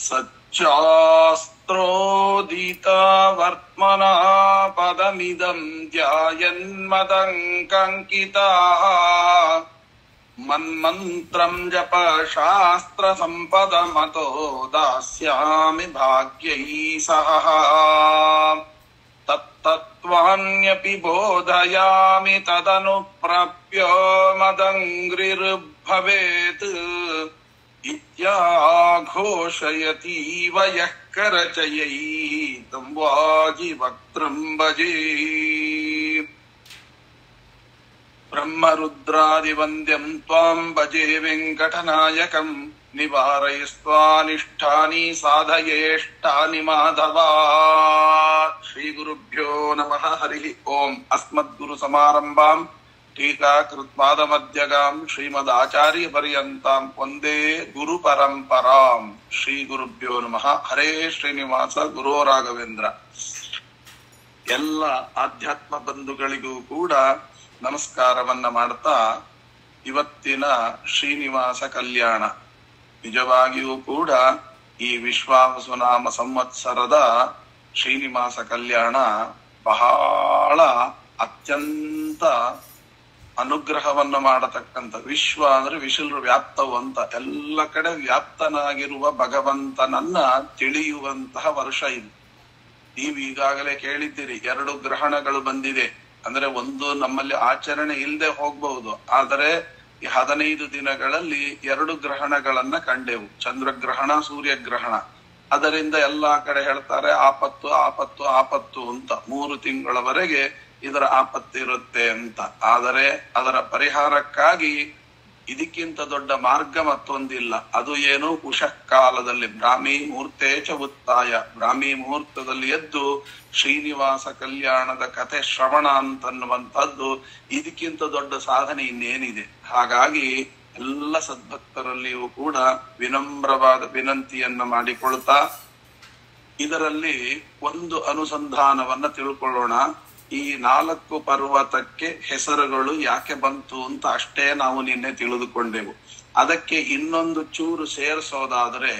ಸಚ್ಚಾಸ್ತ್ರೋದಿತಾ ವರ್ತ್ಮನಾ ಪದಮಿದಂ ಧ್ಯಾಯನ್ಮದಂಕಂಕಿತಾಃ ಮನ್ಮಂತ್ರಂ ಜಪ ಶಾಸ್ತ್ರ ಸಂಪದಮತೋ ದಾಸ್ಯಾಮಿ ಭಾಗ್ಯೈ ಸಹ ತತ್ತತ್ವಾನ್ಯಪಿ ಬೋಧಯಾಮಿ ತದನುಪ್ರಾಪ್ಯ ಮದಂಗ್ರಿರ್ಭವೇತ್ ಇತ್ಯಾಘೋಷಯತೀವ ಯಃ ಕರಚಯೈಃ ತಂ ವಾಜಿವಕ್ತ್ರಂ ಭಜೇ. ಬ್ರಹ್ಮರುದ್ರಾದಿವಂದ್ಯಂ ತ್ವಾಂ ಭಜೆ ವೆಂಕಟನಾಯಕಂ ನಿವಾರಯಸ್ತ್ವಾನಿಷ್ಠಾನಿ ಸಾಧಯೇಷ್ಟಾನಿ ಮಾಧವ. ಶ್ರೀ ಗುರುಭ್ಯೋ ನಮಃ. ಹರಿ ಓಂ. ಅಸ್ಮದ್ಗುರು ಸಮಾರಂಭಾಂ ಟೀಕಾಕೃತ್ಪಾದಮಧ್ಯಗಾಂ ಶ್ರೀಮದಾಚಾರ್ಯ ಪರ್ಯಂತಾಂ ವಂದೇ ಗುರು ಪರಂಪರಾಂ. ಶ್ರೀ ಗುರುಭ್ಯೋ ನಮಃ. ಹರೇ ಶ್ರೀನಿವಾಸ ಗುರೋ ರಾಘವೇಂದ್ರ. ಎಲ್ಲ ಆಧ್ಯಾತ್ಮ ಬಂಧುಗಳಿಗೂ ಕೂಡ ನಮಸ್ಕಾರವನ್ನ ಮಾಡ್ತಾ, ಇವತ್ತಿನ ಶ್ರೀನಿವಾಸ ಕಲ್ಯಾಣ ನಿಜವಾಗಿಯೂ ಕೂಡ ಈ ವಿಶ್ವಾವಸುನಾಮ ಸಂವತ್ಸರದ ಶ್ರೀನಿವಾಸ ಕಲ್ಯಾಣ ಬಹಳ ಅತ್ಯಂತ ಅನುಗ್ರಹವನ್ನು ಮಾಡತಕ್ಕಂಥ. ವಿಶ್ವ ಅಂದ್ರೆ ವಿಶುಲ್ರು ವ್ಯಾಪ್ತವು ಅಂತ, ಎಲ್ಲ ಕಡೆ ವ್ಯಾಪ್ತನಾಗಿರುವ ಭಗವಂತನನ್ನ ತಿಳಿಯುವಂತಹ ವರ್ಷ ಇದು. ನೀವು ಈಗಾಗಲೇ ಕೇಳಿದ್ದೀರಿ, 2 ಗ್ರಹಣಗಳು ಬಂದಿದೆ. ಅಂದ್ರೆ ಒಂದು ನಮ್ಮಲ್ಲಿ ಆಚರಣೆ ಇಲ್ಲದೆ ಹೋಗ್ಬಹುದು, ಆದರೆ ಈ 15 ದಿನಗಳಲ್ಲಿ 2 ಗ್ರಹಣಗಳನ್ನ ಕಂಡೆವು. ಚಂದ್ರಗ್ರಹಣ, ಸೂರ್ಯಗ್ರಹಣ. ಅದರಿಂದ ಎಲ್ಲಾ ಕಡೆ ಹೇಳ್ತಾರೆ ಆಪತ್ತು ಆಪತ್ತು ಆಪತ್ತು ಅಂತ. 3 ತಿಂಗಳವರೆಗೆ ಇದರ ಆಪತ್ತಿರುತ್ತೆ ಅಂತ. ಆದರೆ ಅದರ ಪರಿಹಾರಕ್ಕಾಗಿ ಇದಕ್ಕಿಂತ ದೊಡ್ಡ ಮಾರ್ಗ ಮತ್ತೊಂದಿಲ್ಲ. ಅದು ಏನು? ಉಷಃಕಾಲದಲ್ಲಿ ಬ್ರಾಹ್ಮಿ ಮುಹೂರ್ತೆ ಚ ಉತ್ತಾಯ, ಬ್ರಾಹ್ಮಿ ಮುಹೂರ್ತದಲ್ಲಿ ಎದ್ದು ಶ್ರೀನಿವಾಸ ಕಲ್ಯಾಣದ ಕಥೆ ಶ್ರವಣ ಅಂತನ್ನುವಂಥದ್ದು ಇದಕ್ಕಿಂತ ದೊಡ್ಡ ಸಾಧನೆ ಇನ್ನೇನಿದೆ. ಹಾಗಾಗಿ ಎಲ್ಲ ಸದ್ಭಕ್ತರಲ್ಲಿಯೂ ಕೂಡ ವಿನಮ್ರವಾದ ವಿನಂತಿಯನ್ನ ಮಾಡಿಕೊಳ್ತಾ, ಇದರಲ್ಲಿ ಒಂದು ಅನುಸಂಧಾನವನ್ನ ತಿಳ್ಕೊಳ್ಳೋಣ. ಈ 4 ಪರ್ವತಕ್ಕೆ ಹೆಸರುಗಳು ಯಾಕೆ ಬಂತು ಅಂತ ಅಷ್ಟೇ ನಾವು ನಿನ್ನೆ ತಿಳಿದುಕೊಂಡೆವು. ಅದಕ್ಕೆ ಇನ್ನೊಂದು ಚೂರು ಸೇರಿಸೋದಾದ್ರೆ,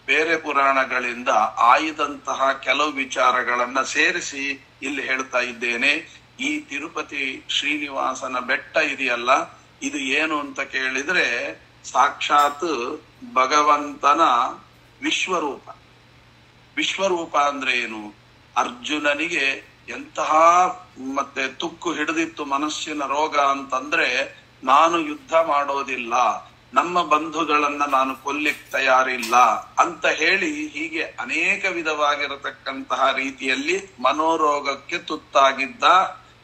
ಬೇರೆ ಪುರಾಣಗಳಿಂದ ಆಯ್ದಂತಹ ಕೆಲವು ವಿಚಾರಗಳನ್ನ ಸೇರಿಸಿ ಇಲ್ಲಿ ಹೇಳ್ತಾ ಇದ್ದೇನೆ. ಈ ತಿರುಪತಿ ಶ್ರೀನಿವಾಸನ ಬೆಟ್ಟ ಇದೆಯಲ್ಲ, ಇದು ಏನು ಅಂತ ಕೇಳಿದ್ರೆ ಸಾಕ್ಷಾತ್ ಭಗವಂತನ ವಿಶ್ವರೂಪ. ವಿಶ್ವರೂಪ ಅಂದ್ರೆ ಏನು? ಅರ್ಜುನನಿಗೆ ಎಂತಹ ಮತ್ತೆ ತುಕ್ಕು ಹಿಡಿದಿತ್ತು ಮನಸ್ಸಿನ ರೋಗ ಅಂತಂದ್ರೆ, ನಾನು ಯುದ್ಧ ಮಾಡೋದಿಲ್ಲ, ನಮ್ಮ ಬಂಧುಗಳನ್ನ ನಾನು ಕೊಲ್ಲಿಕ್ ತಯಾರಿಲ್ಲ ಅಂತ ಹೇಳಿ, ಹೀಗೆ ಅನೇಕ ವಿಧವಾಗಿರತಕ್ಕಂತಹ ರೀತಿಯಲ್ಲಿ ಮನೋರೋಗಕ್ಕೆ ತುತ್ತಾಗಿದ್ದ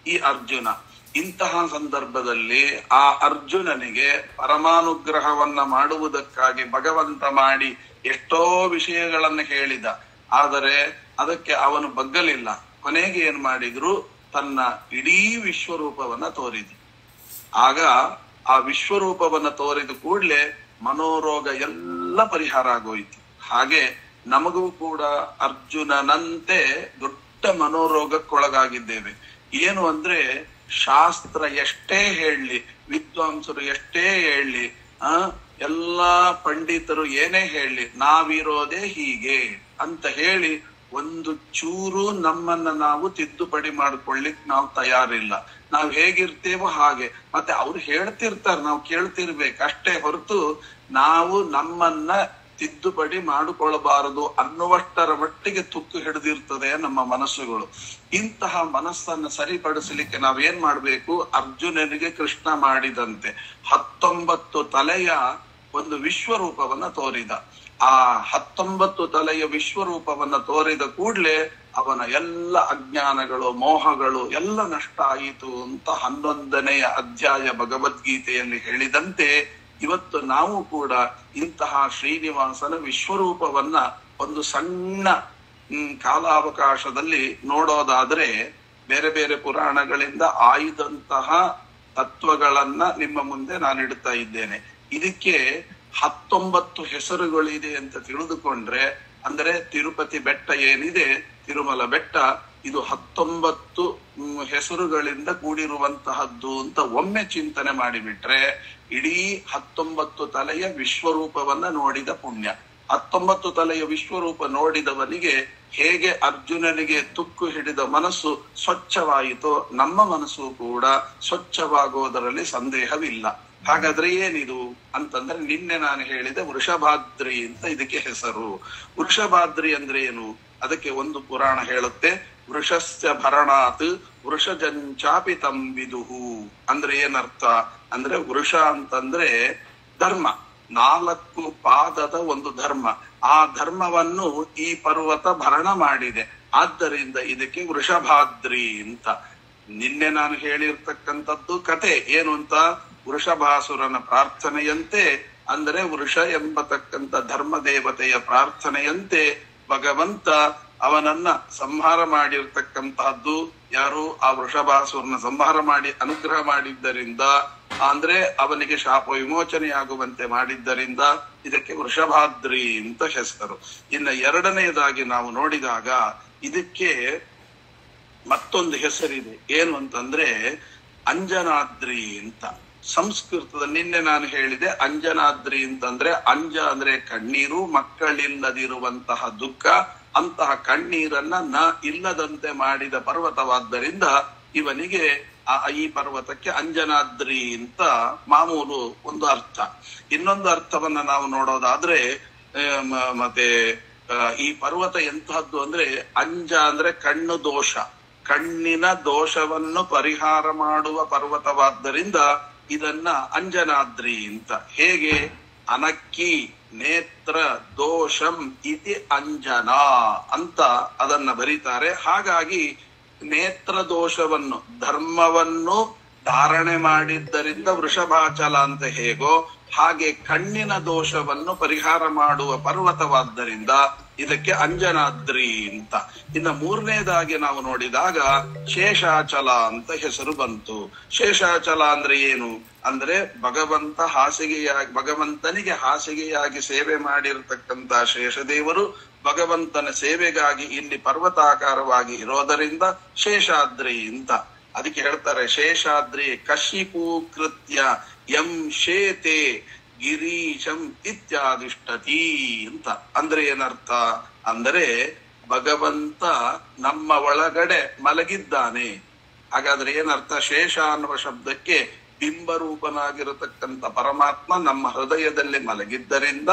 ಈ ಅರ್ಜುನ. ಇಂತಹ ಸಂದರ್ಭದಲ್ಲಿ ಆ ಅರ್ಜುನನಿಗೆ ಪರಮಾನುಗ್ರಹವನ್ನ ಮಾಡುವುದಕ್ಕಾಗಿ ಭಗವಂತ ಮಾಡಿ ಎಷ್ಟೋ ವಿಷಯಗಳನ್ನ ಹೇಳಿದ. ಆದರೆ ಅದಕ್ಕೆ ಅವನು ಬಗ್ಗಲಿಲ್ಲ. ಕೊನೆಗೆ ಏನ್ ಮಾಡಿದ್ರು? ತನ್ನ ಇಡೀ ವಿಶ್ವರೂಪವನ್ನ ತೋರಿದ್ರು. ಆಗ ಆ ವಿಶ್ವರೂಪವನ್ನ ತೋರಿದ ಕೂಡ್ಲೆ ಮನೋರೋಗ ಎಲ್ಲ ಪರಿಹಾರ ಆಗೋಯ್ತು. ಹಾಗೆ ನಮಗೂ ಕೂಡ ಅರ್ಜುನನಂತೆ ದೊಡ್ಡ ಮನೋರೋಗಕ್ಕೊಳಗಾಗಿದ್ದೇವೆ. ಏನು ಅಂದ್ರೆ, ಶಾಸ್ತ್ರ ಎಷ್ಟೇ ಹೇಳಲಿ, ವಿದ್ವಾಂಸರು ಎಷ್ಟೇ ಹೇಳಲಿ, ಎಲ್ಲಾ ಪಂಡಿತರು ಏನೇ ಹೇಳಲಿ, ನಾವಿರೋದೇ ಹೀಗೆ ಅಂತ ಹೇಳಿ ಒಂದು ಚೂರು ನಮ್ಮನ್ನ ನಾವು ತಿದ್ದುಪಡಿ ಮಾಡ್ಕೊಳ್ಳಿಕ್ ನಾವು ತಯಾರಿಲ್ಲ. ನಾವ್ ಹೇಗಿರ್ತೇವೋ ಹಾಗೆ. ಮತ್ತೆ ಅವ್ರು ಹೇಳ್ತಿರ್ತಾರೆ, ನಾವು ಕೇಳ್ತಿರ್ಬೇಕು ಅಷ್ಟೇ ಹೊರತು ನಾವು ನಮ್ಮನ್ನ ತಿದ್ದುಪಡಿ ಮಾಡಿಕೊಳ್ಳಬಾರದು ಅನ್ನುವಷ್ಟರ ಮಟ್ಟಿಗೆ ತುಕ್ಕು ಹಿಡಿದಿರ್ತದೆ ನಮ್ಮ ಮನಸ್ಸುಗಳು. ಇಂತಹ ಮನಸ್ಸನ್ನ ಸರಿಪಡಿಸಲಿಕ್ಕೆ ನಾವೇನ್ ಮಾಡ್ಬೇಕು? ಅರ್ಜುನನಿಗೆ ಕೃಷ್ಣ ಮಾಡಿದಂತೆ 19 ತಲೆಯ ಒಂದು ವಿಶ್ವರೂಪವನ್ನ ತೋರಿದ. ಆ 19 ತಲೆಯ ವಿಶ್ವರೂಪವನ್ನ ತೋರಿದ ಕೂಡ್ಲೆ ಅವನ ಎಲ್ಲ ಅಜ್ಞಾನಗಳು, ಮೋಹಗಳು ಎಲ್ಲ ನಷ್ಟ ಆಯಿತು ಅಂತ 11ನೇ ಅಧ್ಯಾಯ ಭಗವದ್ಗೀತೆಯಲ್ಲಿ ಹೇಳಿದಂತೆ, ಇವತ್ತು ನಾವು ಕೂಡ ಇಂತಹ ಶ್ರೀನಿವಾಸನ ವಿಶ್ವರೂಪವನ್ನ ಒಂದು ಸಣ್ಣ ಕಾಲಾವಕಾಶದಲ್ಲಿ ನೋಡೋದಾದ್ರೆ, ಬೇರೆ ಬೇರೆ ಪುರಾಣಗಳಿಂದ ಆಯ್ದಂತಹ ತತ್ವಗಳನ್ನ ನಿಮ್ಮ ಮುಂದೆ ನಾನು ಇಡ್ತಾ ಇದ್ದೇನೆ. ಇದಕ್ಕೆ 19 ಹೆಸರುಗಳಿದೆ ಅಂತ ತಿಳಿದುಕೊಂಡ್ರೆ, ಅಂದ್ರೆ ತಿರುಪತಿ ಬೆಟ್ಟ ಏನಿದೆ, ತಿರುಮಲ ಬೆಟ್ಟ, ಇದು 19 ಹೆಸರುಗಳಿಂದ ಕೂಡಿರುವಂತಹದ್ದು ಅಂತ ಒಮ್ಮೆ ಚಿಂತನೆ ಮಾಡಿಬಿಟ್ರೆ, ಇಡೀ 19 ತಲೆಯ ವಿಶ್ವರೂಪವನ್ನ ನೋಡಿದ ಪುಣ್ಯ. 19 ತಲೆಯ ವಿಶ್ವರೂಪ ನೋಡಿದವನಿಗೆ ಹೇಗೆ ಅರ್ಜುನನಿಗೆ ತುಕ್ಕು ಹಿಡಿದ ಮನಸ್ಸು ಸ್ವಚ್ಛವಾಯಿತೋ ನಮ್ಮ ಮನಸ್ಸು ಕೂಡ ಸ್ವಚ್ಛವಾಗುವುದರಲ್ಲಿ ಸಂದೇಹವಿಲ್ಲ. ಹಾಗಾದ್ರೆ ಏನಿದು ಅಂತಂದ್ರೆ ನಿನ್ನೆ ನಾನು ಹೇಳಿದೆ ವೃಷಭಾದ್ರಿ ಅಂತ ಇದಕ್ಕೆ ಹೆಸರು. ವೃಷಭಾದ್ರಿ ಅಂದ್ರೆ ಏನು? ಅದಕ್ಕೆ ಒಂದು ಪುರಾಣ ಹೇಳುತ್ತೆ, ವೃಷಸ್ಯ ಭರಣಾತ್ ವೃಷಜಂಚಾಪಿತಂ ವಿದುಹು. ಅಂದ್ರೆ ಏನರ್ಥ ಅಂದ್ರೆ ವೃಷ ಅಂತಂದ್ರೆ ಧರ್ಮ, 4 ಪಾದದ ಒಂದು ಧರ್ಮ. ಆ ಧರ್ಮವನ್ನು ಈ ಪರ್ವತ ಭರಣ ಮಾಡಿದೆ, ಆದ್ದರಿಂದ ಇದಕ್ಕೆ ವೃಷಭಾದ್ರಿ ಅಂತ. ನಿನ್ನೆ ನಾನು ಹೇಳಿರ್ತಕ್ಕಂಥದ್ದು ಕತೆ ಏನು ಅಂತ, ವೃಷಭಾಸುರನ ಪ್ರಾರ್ಥನೆಯಂತೆ ಅಂದ್ರೆ ವೃಷ ಎಂಬತಕ್ಕಂಥ ಧರ್ಮ ದೇವತೆಯ ಪ್ರಾರ್ಥನೆಯಂತೆ ಭಗವಂತ ಅವನನ್ನ ಸಂಹಾರ ಮಾಡಿರ್ತಕ್ಕಂತಹದ್ದು. ಯಾರು? ಆ ವೃಷಭಾಸುರನ ಸಂಹಾರ ಮಾಡಿ ಅನುಗ್ರಹ ಮಾಡಿದ್ದರಿಂದ, ಅಂದ್ರೆ ಅವನಿಗೆ ಶಾಪ ವಿಮೋಚನೆಯಾಗುವಂತೆ ಮಾಡಿದ್ದರಿಂದ ಇದಕ್ಕೆ ವೃಷಭಾದ್ರಿ ಅಂತ ಹೆಸರು. ಇನ್ನು ಎರಡನೆಯದಾಗಿ ನಾವು ನೋಡಿದಾಗ ಇದಕ್ಕೆ ಮತ್ತೊಂದು ಹೆಸರಿದೆ. ಏನು ಅಂತಂದ್ರೆ ಅಂಜನಾದ್ರಿ ಅಂತ. ಸಂಸ್ಕೃತದಲ್ಲಿ ನಿನ್ನೆ ನಾನು ಹೇಳಿದೆ ಅಂಜನಾದ್ರಿ ಅಂತಂದ್ರೆ, ಅಂಜ ಅಂದ್ರೆ ಕಣ್ಣೀರು, ಮಕ್ಕಳಿಲ್ಲದಿರುವಂತಹ ದುಃಖ, ಅಂತಹ ಕಣ್ಣೀರನ್ನ ಇಲ್ಲದಂತೆ ಮಾಡಿದ ಪರ್ವತವಾದ್ದರಿಂದ ಇವನಿಗೆ ಈ ಪರ್ವತಕ್ಕೆ ಅಂಜನಾದ್ರಿ ಅಂತ ಮಾಮೂಲು ಒಂದು ಅರ್ಥ. ಇನ್ನೊಂದು ಅರ್ಥವನ್ನ ನಾವು ನೋಡೋದಾದ್ರೆ ಮತ್ತೆ ಈ ಪರ್ವತ ಎಂತಹದ್ದು ಅಂದ್ರೆ, ಅಂಜ ಅಂದ್ರೆ ಕಣ್ಣು ದೋಷ, ಕಣ್ಣಿನ ದೋಷವನ್ನು ಪರಿಹಾರ ಮಾಡುವ ಪರ್ವತವಾದ್ದರಿಂದ ಇದನ್ನ ಅಂಜನಾದ್ರಿ ಅಂತ. ಹೇಗೆ? ಅನಕ್ಕಿ ನೇತ್ರ ದೋಷಂ ಇತಿ ಅಂಜನಾ ಅಂತ ಅದನ್ನ ಬರೀತಾರೆ. ಹಾಗಾಗಿ ನೇತ್ರ ದೋಷವನ್ನು, ಧರ್ಮವನ್ನು ಧಾರಣೆ ಮಾಡಿದ್ದರಿಂದ ವೃಷಭಾಚಲ ಅಂತ ಹೇಗೋ ಹಾಗೆ ಕಣ್ಣಿನ ದೋಷವನ್ನು ಪರಿಹಾರ ಮಾಡುವ ಪರ್ವತವಾದ್ದರಿಂದ ಇದಕ್ಕೆ ಅಂಜನಾದ್ರಿ ಅಂತ. ಇನ್ನು ಮೂರನೇದಾಗಿ ನಾವು ನೋಡಿದಾಗ ಶೇಷಾಚಲ ಅಂತ ಹೆಸರು ಬಂತು. ಶೇಷಾಚಲ ಅಂದ್ರೆ ಏನು ಅಂದ್ರೆ, ಭಗವಂತನಿಗೆ ಹಾಸಿಗೆಯಾಗಿ ಸೇವೆ ಮಾಡಿರತಕ್ಕಂತ ಶೇಷದೇವರು ಭಗವಂತನ ಸೇವೆಗಾಗಿ ಇಲ್ಲಿ ಪರ್ವತಾಕಾರವಾಗಿ ಇರೋದರಿಂದ ಶೇಷಾದ್ರಿ ಅಂತ. ಅದಕ್ಕೆ ಹೇಳ್ತಾರೆ ಶೇಷಾದ್ರಿ ಕಶಿಪೂ ಕೃತ್ಯ ಯಂ ಶೇತೆ ಗಿರೀಶಂ ಇತ್ಯಾದಿಷ್ಟತಿ ಅಂತ. ಅಂದ್ರೆ ಏನರ್ಥ ಅಂದರೆ, ಭಗವಂತ ನಮ್ಮ ಒಳಗಡೆ ಮಲಗಿದ್ದಾನೆ. ಹಾಗಾದ್ರೆ ಏನರ್ಥ? ಶೇಷ ಅನ್ನುವ ಶಬ್ದಕ್ಕೆ ಬಿಂಬರೂಪನಾಗಿರತಕ್ಕಂಥ ಪರಮಾತ್ಮ ನಮ್ಮ ಹೃದಯದಲ್ಲಿ ಮಲಗಿದ್ದರಿಂದ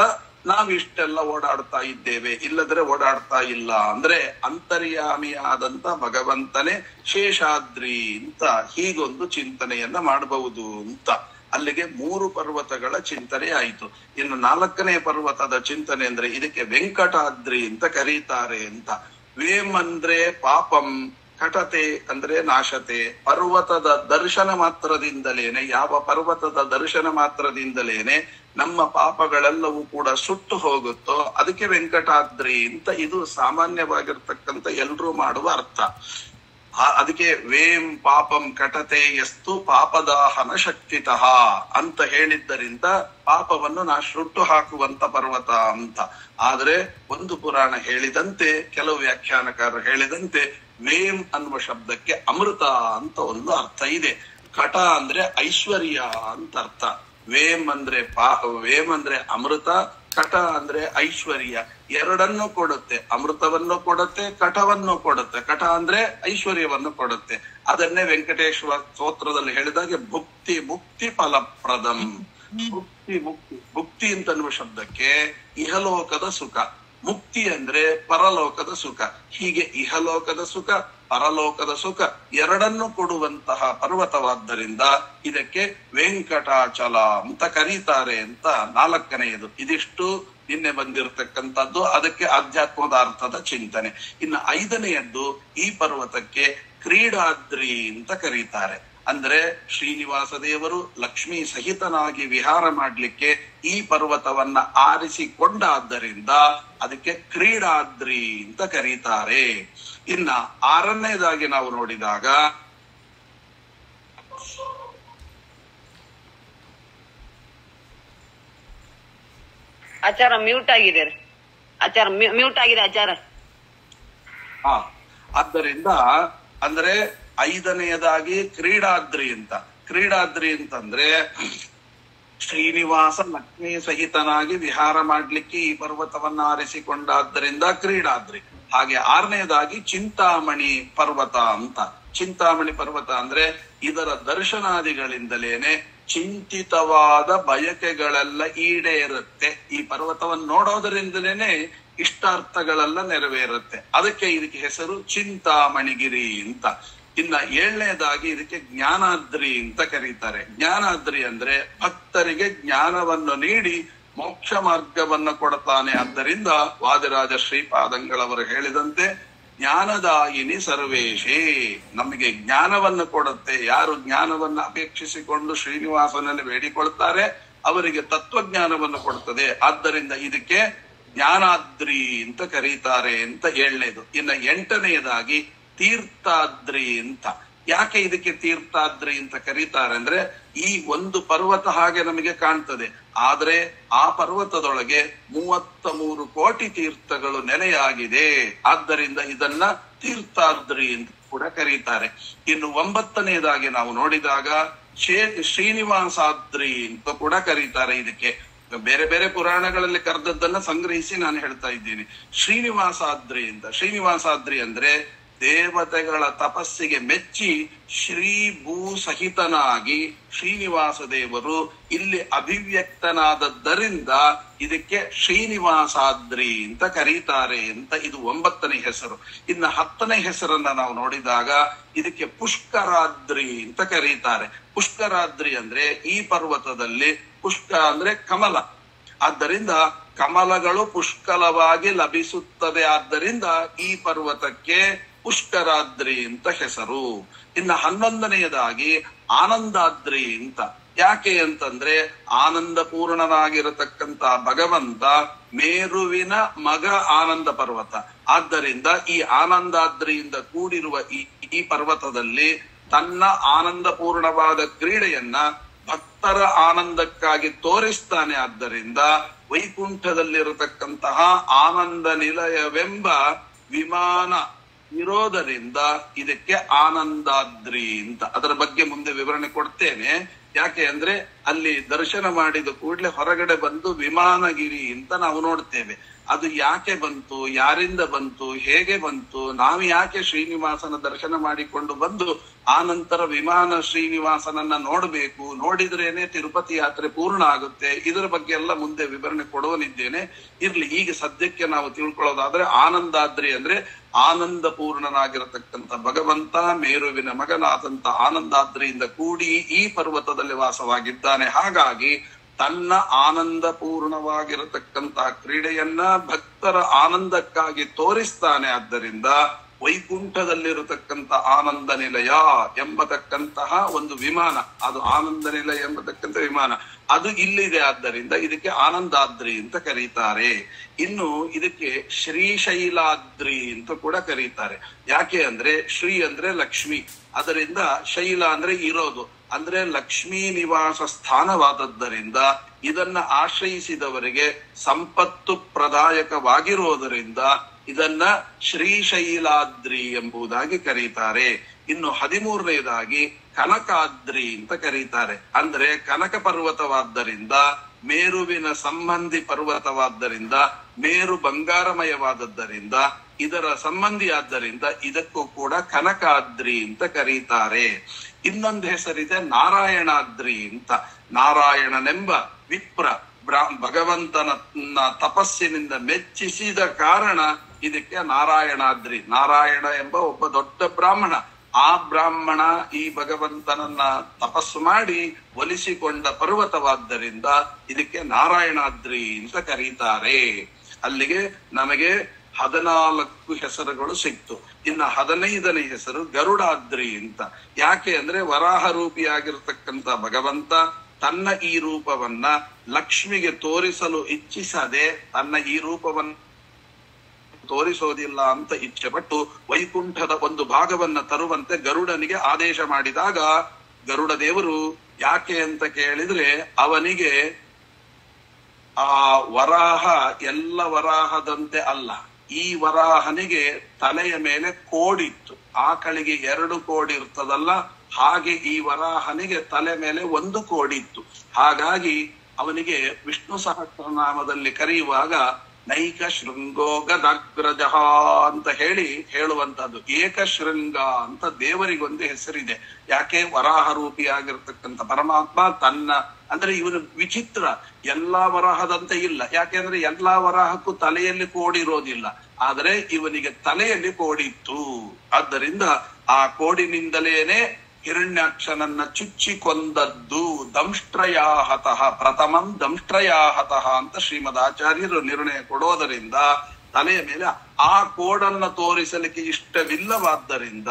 ನಾವಿಷ್ಟೆಲ್ಲ ಓಡಾಡ್ತಾ ಇದ್ದೇವೆ, ಇಲ್ಲದ್ರೆ ಓಡಾಡ್ತಾ ಇಲ್ಲ. ಅಂದ್ರೆ ಅಂತರ್ಯಾಮಿಯಾದಂತ ಭಗವಂತನೇ ಶೇಷಾದ್ರಿ ಅಂತ ಹೀಗೊಂದು ಚಿಂತನೆಯನ್ನ ಮಾಡಬಹುದು ಅಂತ. ಅಲ್ಲಿಗೆ 3 ಪರ್ವತಗಳ ಚಿಂತನೆ ಆಯಿತು. ಇನ್ನು 4ನೇ ಪರ್ವತದ ಚಿಂತನೆ ಅಂದ್ರೆ ಇದಕ್ಕೆ ವೆಂಕಟಾದ್ರಿ ಅಂತ ಕರೀತಾರೆ ಅಂತ. ವೇಂ ಅಂದ್ರೆ ಪಾಪಂ, ಕಟತೆ ಅಂದ್ರೆ ನಾಶತೆ. ಪರ್ವತದ ದರ್ಶನ ಮಾತ್ರದಿಂದಲೇನೆ, ಯಾವ ಪರ್ವತದ ದರ್ಶನ ಮಾತ್ರದಿಂದಲೇನೆ ನಮ್ಮ ಪಾಪಗಳೆಲ್ಲವೂ ಕೂಡ ಸುಟ್ಟು ಹೋಗುತ್ತೋ ಅದಕ್ಕೆ ವೆಂಕಟಾದ್ರಿ ಅಂತ. ಇದು ಸಾಮಾನ್ಯವಾಗಿರ್ತಕ್ಕಂಥ ಎಲ್ರೂ ಮಾಡುವ ಅರ್ಥ. ಅದಕ್ಕೆ ವೇಂ ಪಾಪಂ ಕಟತೆ ಎಸ್ತು ಪಾಪದಾಹನ ಶಕ್ತಿತಃ ಅಂತ ಹೇಳಿದ್ದರಿಂದ ಪಾಪವನ್ನು ಸುಟ್ಟು ಹಾಕುವಂತ ಪರ್ವತ ಅಂತ. ಆದ್ರೆ ಒಂದು ಪುರಾಣ ಹೇಳಿದಂತೆ, ಕೆಲವು ವ್ಯಾಖ್ಯಾನಕಾರರು ಹೇಳಿದಂತೆ, ವೇಂ ಅನ್ನುವ ಶಬ್ದಕ್ಕೆ ಅಮೃತ ಅಂತ ಒಂದು ಅರ್ಥ ಇದೆ. ಕಟ ಅಂದ್ರೆ ಐಶ್ವರ್ಯ ಅಂತ ಅರ್ಥ. ವೇಂ ಅಂದ್ರೆ ಅಮೃತ, ಕಟ ಅಂದ್ರೆ ಐಶ್ವರ್ಯ. ಎರಡನ್ನು ಕೊಡುತ್ತೆ, ಅಮೃತವನ್ನು ಕೊಡುತ್ತೆ, ಕಟವನ್ನು ಕೊಡುತ್ತೆ. ಕಟ ಅಂದ್ರೆ ಐಶ್ವರ್ಯವನ್ನು ಕೊಡುತ್ತೆ. ಅದನ್ನೇ ವೆಂಕಟೇಶ್ವರ ಸ್ತೋತ್ರದಲ್ಲಿ ಹೇಳಿದಾಗೆ ಭುಕ್ತಿ ಮುಕ್ತಿ ಫಲಪ್ರದಂ. ಭುಕ್ತಿ ಅಂತನ್ನುವ ಶಬ್ದಕ್ಕೆ ಇಹಲೋಕದ ಸುಖ, ಮುಕ್ತಿ ಅಂದ್ರೆ ಪರಲೋಕದ ಸುಖ. ಹೀಗೆ ಇಹಲೋಕದ ಸುಖ, ಪರಲೋಕದ ಸುಖ ಎರಡನ್ನು ಕೊಡುವಂತಹ ಪರ್ವತವಾದ್ದರಿಂದ ಇದಕ್ಕೆ ವೆಂಕಟಾಚಲ ಅಂತ ಕರೀತಾರೆ ಅಂತ 4ನೇಯದು. ಇದಿಷ್ಟು ನಿನ್ನೆ ಬಂದಿರತಕ್ಕಂಥದ್ದು. ಅದಕ್ಕೆ ಆಧ್ಯಾತ್ಮದ ಅರ್ಥದ ಚಿಂತನೆ. ಇನ್ನು 5ನೇಯದ್ದು, ಈ ಪರ್ವತಕ್ಕೆ ಕ್ರೀಡಾದ್ರಿ ಅಂತ ಕರೀತಾರೆ. ಅಂದ್ರೆ ಶ್ರೀನಿವಾಸ ದೇವರು ಲಕ್ಷ್ಮೀ ಸಹಿತನಾಗಿ ವಿಹಾರ ಮಾಡ್ಲಿಕ್ಕೆ ಈ ಪರ್ವತವನ್ನ ಆರಿಸಿಕೊಂಡಾದ್ದರಿಂದ ಅದಕ್ಕೆ ಕ್ರೀಡಾದ್ರಿ ಅಂತ ಕರೀತಾರೆ. ಇನ್ನ 6ನೇದಾಗಿ ನಾವು ನೋಡಿದಾಗ ಆಚಾರ ಮ್ಯೂಟ್ ಆಗಿದೆ, ಆಚಾರ ಮ್ಯೂಟ್ ಆಗಿದೆ ಆಚಾರ. ಆದ್ದರಿಂದ ಅಂದ್ರೆ 5ನೇಯದಾಗಿ ಕ್ರೀಡಾದ್ರಿ ಅಂತ. ಕ್ರೀಡಾದ್ರಿ ಅಂತಂದ್ರೆ ಶ್ರೀನಿವಾಸ ಲಕ್ಷ್ಮೀ ಸಹಿತನಾಗಿ ವಿಹಾರ ಮಾಡ್ಲಿಕ್ಕೆ ಈ ಪರ್ವತವನ್ನ ಆರಿಸಿಕೊಂಡಾದ್ದರಿಂದ ಕ್ರೀಡಾದ್ರಿ. ಹಾಗೆ ಆರನೇದಾಗಿ ಚಿಂತಾಮಣಿ ಪರ್ವತ ಅಂತ. ಚಿಂತಾಮಣಿ ಪರ್ವತ ಅಂದ್ರೆ ಇದರ ದರ್ಶನಾದಿಗಳಿಂದಲೇನೆ ಚಿಂತಿತವಾದ ಬಯಕೆಗಳೆಲ್ಲ ಈಡೇರುತ್ತೆ. ಈ ಪರ್ವತವನ್ನು ನೋಡೋದರಿಂದಲೇನೆ ಇಷ್ಟಾರ್ಥಗಳೆಲ್ಲ ನೆರವೇರುತ್ತೆ. ಇದಕ್ಕೆ ಹೆಸರು ಚಿಂತಾಮಣಿಗಿರಿ ಅಂತ. ಇನ್ನ ಏಳನೇದಾಗಿ ಇದಕ್ಕೆ ಜ್ಞಾನಾದ್ರಿ ಅಂತ ಕರೀತಾರೆ. ಜ್ಞಾನಾದ್ರಿ ಅಂದ್ರೆ ಭಕ್ತರಿಗೆ ಜ್ಞಾನವನ್ನು ನೀಡಿ ಮೋಕ್ಷ ಮಾರ್ಗವನ್ನು ಕೊಡ್ತಾನೆ. ಆದ್ದರಿಂದ ವಾದಿರಾಜ ಶ್ರೀಪಾದಂಗಳವರು ಹೇಳಿದಂತೆ ಜ್ಞಾನದಾಯಿನಿ ಸರ್ವೇಶೇ, ನಮಗೆ ಜ್ಞಾನವನ್ನು ಕೊಡುತ್ತೆ. ಯಾರು ಜ್ಞಾನವನ್ನು ಅಪೇಕ್ಷಿಸಿಕೊಂಡು ಶ್ರೀನಿವಾಸನಲ್ಲಿ ಬೇಡಿಕೊಳ್ತಾರೆ ಅವರಿಗೆ ತತ್ವಜ್ಞಾನವನ್ನು ಕೊಡ್ತದೆ. ಆದ್ದರಿಂದ ಇದಕ್ಕೆ ಜ್ಞಾನಾದ್ರಿ ಅಂತ ಕರೀತಾರೆ ಅಂತ ಏಳನೇದು. ಇನ್ನು ಎಂಟನೆಯದಾಗಿ ತೀರ್ಥಾದ್ರಿ ಅಂತ. ಯಾಕೆ ಇದಕ್ಕೆ ತೀರ್ಥಾದ್ರಿ ಅಂತ ಕರೀತಾರೆ ಅಂದ್ರೆ ಈ ಒಂದು ಪರ್ವತ ಹಾಗೆ ನಮಗೆ ಕಾಣ್ತದೆ, ಆದ್ರೆ ಆ ಪರ್ವತದೊಳಗೆ 33 ಕೋಟಿ ತೀರ್ಥಗಳು ನೆಲೆಯಾಗಿದೆ. ಆದ್ದರಿಂದ ಇದನ್ನ ತೀರ್ಥಾದ್ರಿ ಅಂತ ಕೂಡ ಕರೀತಾರೆ. ಇನ್ನು 9ನೇದಾಗಿ ನಾವು ನೋಡಿದಾಗ ಶ್ರೀನಿವಾಸಾದ್ರಿ ಅಂತ ಕೂಡ ಕರೀತಾರೆ. ಇದಕ್ಕೆ ಬೇರೆ ಬೇರೆ ಪುರಾಣಗಳಲ್ಲಿ ಕರೆದದ್ದನ್ನ ಸಂಗ್ರಹಿಸಿ ನಾನು ಹೇಳ್ತಾ ಇದ್ದೀನಿ. ಶ್ರೀನಿವಾಸಾದ್ರಿ ಅಂತ. ಶ್ರೀನಿವಾಸಾದ್ರಿ ಅಂದ್ರೆ ದೇವತೆಗಳ ತಪಸ್ಸಿಗೆ ಮೆಚ್ಚಿ ಶ್ರೀ ಭೂ ಸಹಿತನಾಗಿ ಶ್ರೀನಿವಾಸ ದೇವರು ಇಲ್ಲಿ ಅಭಿವ್ಯಕ್ತನಾದದ್ದರಿಂದ ಇದಕ್ಕೆ ಶ್ರೀನಿವಾಸಾದ್ರಿ ಅಂತ ಕರೀತಾರೆ ಅಂತ. ಇದು 9ನೇ ಹೆಸರು. ಇನ್ನು 10ನೇ ಹೆಸರನ್ನ ನಾವು ನೋಡಿದಾಗ ಇದಕ್ಕೆ ಪುಷ್ಕರಾದ್ರಿ ಅಂತ ಕರೀತಾರೆ. ಪುಷ್ಕರಾದ್ರಿ ಅಂದ್ರೆ ಈ ಪರ್ವತದಲ್ಲಿ ಪುಷ್ಕ ಅಂದ್ರೆ ಕಮಲ, ಆದ್ದರಿಂದ ಕಮಲಗಳು ಪುಷ್ಕಲವಾಗಿ ಲಭಿಸುತ್ತದೆ. ಆದ್ದರಿಂದ ಈ ಪರ್ವತಕ್ಕೆ ಪುಷ್ಕರಾದ್ರಿ ಅಂತ ಹೆಸರು. ಇನ್ನು 11ನೇದಾಗಿ ಆನಂದಾದ್ರಿ ಅಂತ. ಯಾಕೆ ಅಂತಂದ್ರೆ ಆನಂದ ಪೂರ್ಣನಾಗಿರತಕ್ಕಂತ ಭಗವಂತ ಮೇರುವಿನ ಮಗ ಆನಂದ ಪರ್ವತ. ಆದ್ದರಿಂದ ಈ ಆನಂದಾದ್ರಿಯಿಂದ ಕೂಡಿರುವ ಈ ಪರ್ವತದಲ್ಲಿ ತನ್ನ ಆನಂದ ಪೂರ್ಣವಾದ ಕ್ರೀಡೆಯನ್ನ ಭಕ್ತರ ಆನಂದಕ್ಕಾಗಿ ತೋರಿಸ್ತಾನೆ. ಆದ್ದರಿಂದ ವೈಕುಂಠದಲ್ಲಿರತಕ್ಕಂತಹ ಆನಂದ ನಿಲಯವೆಂಬ ವಿಮಾನ ಇರೋದರಿಂದ ಇದಕ್ಕೆ ಆನಂದಾದ್ರಿ ಅಂತ. ಅದರ ಬಗ್ಗೆ ಮುಂದೆ ವಿವರಣೆ ಕೊಡ್ತೇನೆ. ಯಾಕೆ ಅಂದ್ರೆ ಅಲ್ಲಿ ದರ್ಶನ ಮಾಡಿದ ಕೂಡಲೇ ಹೊರಗಡೆ ಬಂದು ವಿಮಾನಗಿರಿ ಅಂತ ನಾವು ನೋಡ್ತೇವೆ. ಅದು ಯಾಕೆ ಬಂತು, ಯಾರಿಂದ ಬಂತು, ಹೇಗೆ ಬಂತು, ನಾವು ಯಾಕೆ ಶ್ರೀನಿವಾಸನ ದರ್ಶನ ಮಾಡಿಕೊಂಡು ಬಂದು ಆ ನಂತರ ವಿಮಾನ ಶ್ರೀನಿವಾಸನನ್ನ ನೋಡ್ಬೇಕು, ನೋಡಿದ್ರೇನೆ ತಿರುಪತಿ ಯಾತ್ರೆ ಪೂರ್ಣ ಆಗುತ್ತೆ, ಇದರ ಬಗ್ಗೆ ಎಲ್ಲ ಮುಂದೆ ವಿವರಣೆ ಕೊಡುವನಿದ್ದೇನೆ. ಇರ್ಲಿ, ಈಗ ಸದ್ಯಕ್ಕೆ ನಾವು ತಿಳ್ಕೊಳ್ಳೋದಾದ್ರೆ ಆನಂದಾದ್ರಿ ಅಂದ್ರೆ ಆನಂದ ಪೂರ್ಣನಾಗಿರತಕ್ಕಂಥ ಭಗವಂತ ಮೇರುವಿನ ಮಗನಾದಂತ ಆನಂದಾದ್ರಿಯಿಂದ ಕೂಡಿ ಈ ಪರ್ವತದಲ್ಲಿ ವಾಸವಾಗಿದ್ದಾನೆ. ಹಾಗಾಗಿ ತನ್ನ ಆನಂದ ಪೂರ್ಣವಾಗಿರತಕ್ಕಂತಹ ಕ್ರೀಡೆಯನ್ನ ಭಕ್ತರ ಆನಂದಕ್ಕಾಗಿ ತೋರಿಸ್ತಾನೆ. ಆದ್ದರಿಂದ ವೈಕುಂಠದಲ್ಲಿರತಕ್ಕಂಥ ಆನಂದ ನಿಲಯ ಎಂಬತಕ್ಕಂತಹ ಒಂದು ವಿಮಾನ, ಅದು ಆನಂದ ನಿಲಯ ಎಂಬತಕ್ಕಂಥ ವಿಮಾನ ಅದು ಇಲ್ಲಿದೆ. ಆದ್ದರಿಂದ ಇದಕ್ಕೆ ಆನಂದಾದ್ರಿ ಅಂತ ಕರೀತಾರೆ. ಇನ್ನು ಇದಕ್ಕೆ ಶ್ರೀಶೈಲಾದ್ರಿ ಅಂತ ಕೂಡ ಕರೀತಾರೆ. ಯಾಕೆ ಅಂದ್ರೆ ಶ್ರೀ ಅಂದ್ರೆ ಲಕ್ಷ್ಮಿ, ಅದರಿಂದ ಶೈಲ ಅಂದ್ರೆ ಇರೋದು, ಅಂದ್ರೆ ಲಕ್ಷ್ಮೀ ನಿವಾಸ ಸ್ಥಾನವಾದದ್ದರಿಂದ ಇದನ್ನ ಆಶ್ರಯಿಸಿದವರಿಗೆ ಸಂಪತ್ತು ಪ್ರದಾಯಕವಾಗಿರುವುದರಿಂದ ಇದನ್ನ ಶ್ರೀಶೈಲಾದ್ರಿ ಎಂಬುದಾಗಿ ಕರೀತಾರೆ. ಇನ್ನು 13ನೇದಾಗಿ ಕನಕಾದ್ರಿ ಅಂತ ಕರೀತಾರೆ. ಅಂದ್ರೆ ಕನಕ ಪರ್ವತವಾದ್ದರಿಂದ, ಮೇರುವಿನ ಸಂಬಂಧಿ ಪರ್ವತವಾದ್ದರಿಂದ, ಮೇರು ಬಂಗಾರಮಯವಾದದ್ದರಿಂದ, ಇದರ ಸಂಬಂಧಿ ಆದ್ದರಿಂದ ಇದಕ್ಕೂ ಕೂಡ ಕನಕಾದ್ರಿ ಅಂತ ಕರೀತಾರೆ. ಇನ್ನೊಂದು ಹೆಸರಿದೆ ನಾರಾಯಣಾದ್ರಿ ಅಂತ. ನಾರಾಯಣನೆಂಬ ವಿಪ್ರ ಭಗವಂತನ ತಪಸ್ಸಿನಿಂದ ಮೆಚ್ಚಿಸಿದ ಕಾರಣ ಇದಕ್ಕೆ ನಾರಾಯಣಾದ್ರಿ. ನಾರಾಯಣ ಎಂಬ ಒಬ್ಬ ದೊಡ್ಡ ಬ್ರಾಹ್ಮಣ, ಆ ಬ್ರಾಹ್ಮಣ ಈ ಭಗವಂತನನ್ನ ತಪಸ್ಸು ಮಾಡಿ ಒಲಿಸಿಕೊಂಡ ಪರ್ವತವಾದ್ದರಿಂದ ಇದಕ್ಕೆ ನಾರಾಯಣಾದ್ರಿ ಅಂತ ಕರೀತಾರೆ. ಅಲ್ಲಿಗೆ ನಮಗೆ 14 ಹೆಸರುಗಳು ಸಿಕ್ತು. ಇನ್ನು 15ನೇ ಹೆಸರು ಗರುಡಾದ್ರಿ ಅಂತ. ಯಾಕೆ ಅಂದ್ರೆ ವರಾಹ ರೂಪಿಯಾಗಿರ್ತಕ್ಕಂಥ ಭಗವಂತ ತನ್ನ ಈ ರೂಪವನ್ನ ಲಕ್ಷ್ಮಿಗೆ ತೋರಿಸಲು ಇಚ್ಛಿಸದೆ ತನ್ನ ಈ ರೂಪವನ್ನು ತೋರಿಸೋದಿಲ್ಲ ಅಂತ ಇಚ್ಛೆ ಪಟ್ಟು ವೈಕುಂಠದ ಒಂದು ಭಾಗವನ್ನ ತರುವಂತೆ ಗರುಡನಿಗೆ ಆದೇಶ ಮಾಡಿದಾಗ ಗರುಡ ದೇವರು ಯಾಕೆ ಅಂತ ಕೇಳಿದ್ರೆ ಅವನಿಗೆ ಆ ವರಾಹ ಎಲ್ಲ ವರಾಹದಂತೆ ಅಲ್ಲ, ಈ ವರಾಹನಿಗೆ ತಲೆಯ ಮೇಲೆ ಕೋಡಿತ್ತು. ಆಕಳಿಗೆ 2 ಕೋಡಿ ಇರ್ತದಲ್ಲ ಹಾಗೆ ಈ ವರಾಹನಿಗೆ ತಲೆ ಮೇಲೆ ಒಂದು ಕೋಡಿತ್ತು. ಹಾಗಾಗಿ ಅವನಿಗೆ ವಿಷ್ಣು ಸಹಸ್ರನಾಮದಲ್ಲಿ ಕರೆಯುವಾಗ ನೈಕ ಶೃಂಗೋ ಗದಾಗ್ರಜಃ ಅಂತ ಹೇಳುವಂತದ್ದು. ಏಕಶೃಂಗ ಅಂತ ದೇವರಿಗೊಂದು ಹೆಸರಿದೆ. ಯಾಕೆ? ವರಾಹ ರೂಪಿಯಾಗಿರ್ತಕ್ಕಂಥ ಪರಮಾತ್ಮ ಅಂದ್ರೆ ಇವನು ವಿಚಿತ್ರ, ಎಲ್ಲಾ ವರಾಹದಂತೆ ಇಲ್ಲ. ಯಾಕೆಂದ್ರೆ ಎಲ್ಲಾ ವರಾಹಕ್ಕೂ ತಲೆಯಲ್ಲಿ ಕೋಡಿರೋದಿಲ್ಲ, ಆದ್ರೆ ಇವನಿಗೆ ತಲೆಯಲ್ಲಿ ಕೋಡಿತ್ತು. ಆದ್ದರಿಂದ ಆ ಕೋಡಿನಿಂದಲೇನೆ ಹಿರಣ್ಯಾಕ್ಷನನ್ನ ಚುಚ್ಚಿಕೊಂದದ್ದು. ದಂಷ್ಟ್ರಯಾಹತಃ ಪ್ರಥಮಂ ದಂಷ್ಟ್ರಯಾಹತಃ ಅಂತ ಶ್ರೀಮದ್ ಆಚಾರ್ಯರು ನಿರ್ಣಯ ಕೊಡೋದರಿಂದ ತಲೆಯ ಮೇಲೆ ಆ ಕೋಡನ್ನ ತೋರಿಸಲಿಕ್ಕೆ ಇಷ್ಟವಿಲ್ಲವಾದ್ದರಿಂದ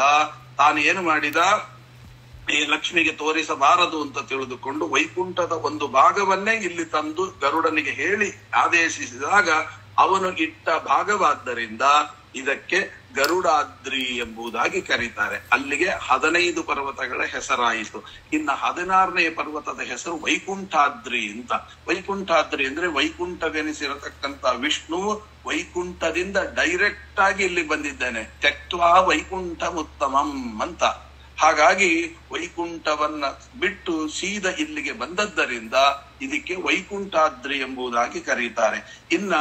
ತಾನು ಏನು ಮಾಡಿದ, ಈ ಲಕ್ಷ್ಮಿಗೆ ತೋರಿಸಬಾರದು ಅಂತ ತಿಳಿದುಕೊಂಡು ವೈಕುಂಠದ ಒಂದು ಭಾಗವನ್ನೇ ಇಲ್ಲಿ ತಂದು ಗರುಡನಿಗೆ ಹೇಳಿ ಆದೇಶಿಸಿದಾಗ ಅವನು ಇಟ್ಟ ಭಾಗವಾದ್ದರಿಂದ ಇದಕ್ಕೆ ಗರುಡಾದ್ರಿ ಎಂಬುದಾಗಿ ಕರೀತಾರೆ. ಅಲ್ಲಿಗೆ 15 ಪರ್ವತಗಳ ಹೆಸರಾಯಿತು. ಇನ್ನ 16ನೇ ಪರ್ವತದ ಹೆಸರು ವೈಕುಂಠಾದ್ರಿ ಅಂತ. ವೈಕುಂಠಾದ್ರಿ ಅಂದ್ರೆ ವೈಕುಂಠವೆನಿಸಿರತಕ್ಕಂತ ವಿಷ್ಣು ವೈಕುಂಠದಿಂದ ಡೈರೆಕ್ಟ್ ಆಗಿ ಇಲ್ಲಿ ಬಂದಿದ್ದಾನೆ. ತ್ಯಕ್ತ್ವಾ ವೈಕುಂಠಮುತ್ತಮಂ ಅಂತ. ಹಾಗಾಗಿ ವೈಕುಂಠವನ್ನ ಬಿಟ್ಟು ಸೀದ ಇಲ್ಲಿಗೆ ಬಂದದ್ದರಿಂದ ಇದಕ್ಕೆ ವೈಕುಂಠಾದ್ರಿ ಎಂಬುದಾಗಿ ಕರೀತಾರೆ. ಇನ್ನ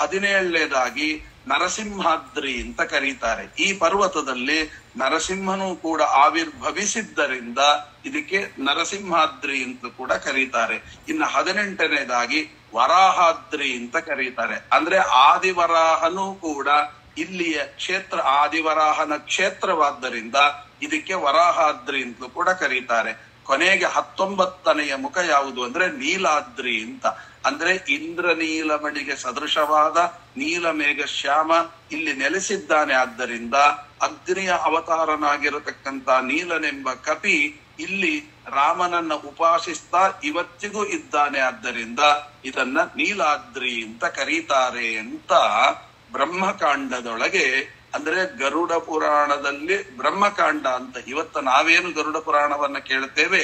17ನೇದಾಗಿ ನರಸಿಂಹಾದ್ರಿ ಅಂತ ಕರೀತಾರೆ. ಈ ಪರ್ವತದಲ್ಲಿ ನರಸಿಂಹನು ಕೂಡ ಆವಿರ್ಭವಿಸಿದ್ದರಿಂದ ಇದಕ್ಕೆ ನರಸಿಂಹಾದ್ರಿ ಅಂತ ಕೂಡ ಕರೀತಾರೆ. ಇನ್ನು 18ನೇದಾಗಿ ವರಾಹಾದ್ರಿ ಅಂತ ಕರೀತಾರೆ. ಅಂದ್ರೆ ಆದಿವರಾಹನು ಕೂಡ ಇಲ್ಲಿಯ ಕ್ಷೇತ್ರ, ಆದಿವರಾಹನ ಕ್ಷೇತ್ರವಾದ್ದರಿಂದ ಇದಕ್ಕೆ ವರಾಹಾದ್ರಿ ಅಂತಲೂ ಕೂಡ ಕರೀತಾರೆ. ಕೊನೆಗೆ 19ನೆಯ ಮುಖ ಯಾವುದು ಅಂದ್ರೆ ನೀಲಾದ್ರಿ ಅಂತ. ಅಂದ್ರೆ ಇಂದ್ರನೀಲಮಣಿಗೆ ಸದೃಶವಾದ ನೀಲಮೇಘ ಶ್ಯಾಮ ಇಲ್ಲಿ ನೆಲೆಸಿದ್ದಾನೆ. ಆದ್ದರಿಂದ ಅಗ್ನಿಯ ಅವತಾರನಾಗಿರತಕ್ಕಂತ ನೀಲನೆಂಬ ಕಪಿ ಇಲ್ಲಿ ರಾಮನನ್ನ ಉಪಾಸಿಸ್ತಾ ಇವತ್ತಿಗೂ ಇದ್ದಾನೆ. ಆದ್ದರಿಂದ ಇದನ್ನ ನೀಲಾದ್ರಿ ಅಂತ ಕರೀತಾರೆ ಅಂತ ಬ್ರಹ್ಮಕಾಂಡದೊಳಗೆ, ಅಂದ್ರೆ ಗರುಡ ಪುರಾಣದಲ್ಲಿ ಬ್ರಹ್ಮಕಾಂಡ ಅಂತ. ಇವತ್ತು ನಾವೇನು ಗರುಡ ಪುರಾಣವನ್ನ ಕೇಳ್ತೇವೆ,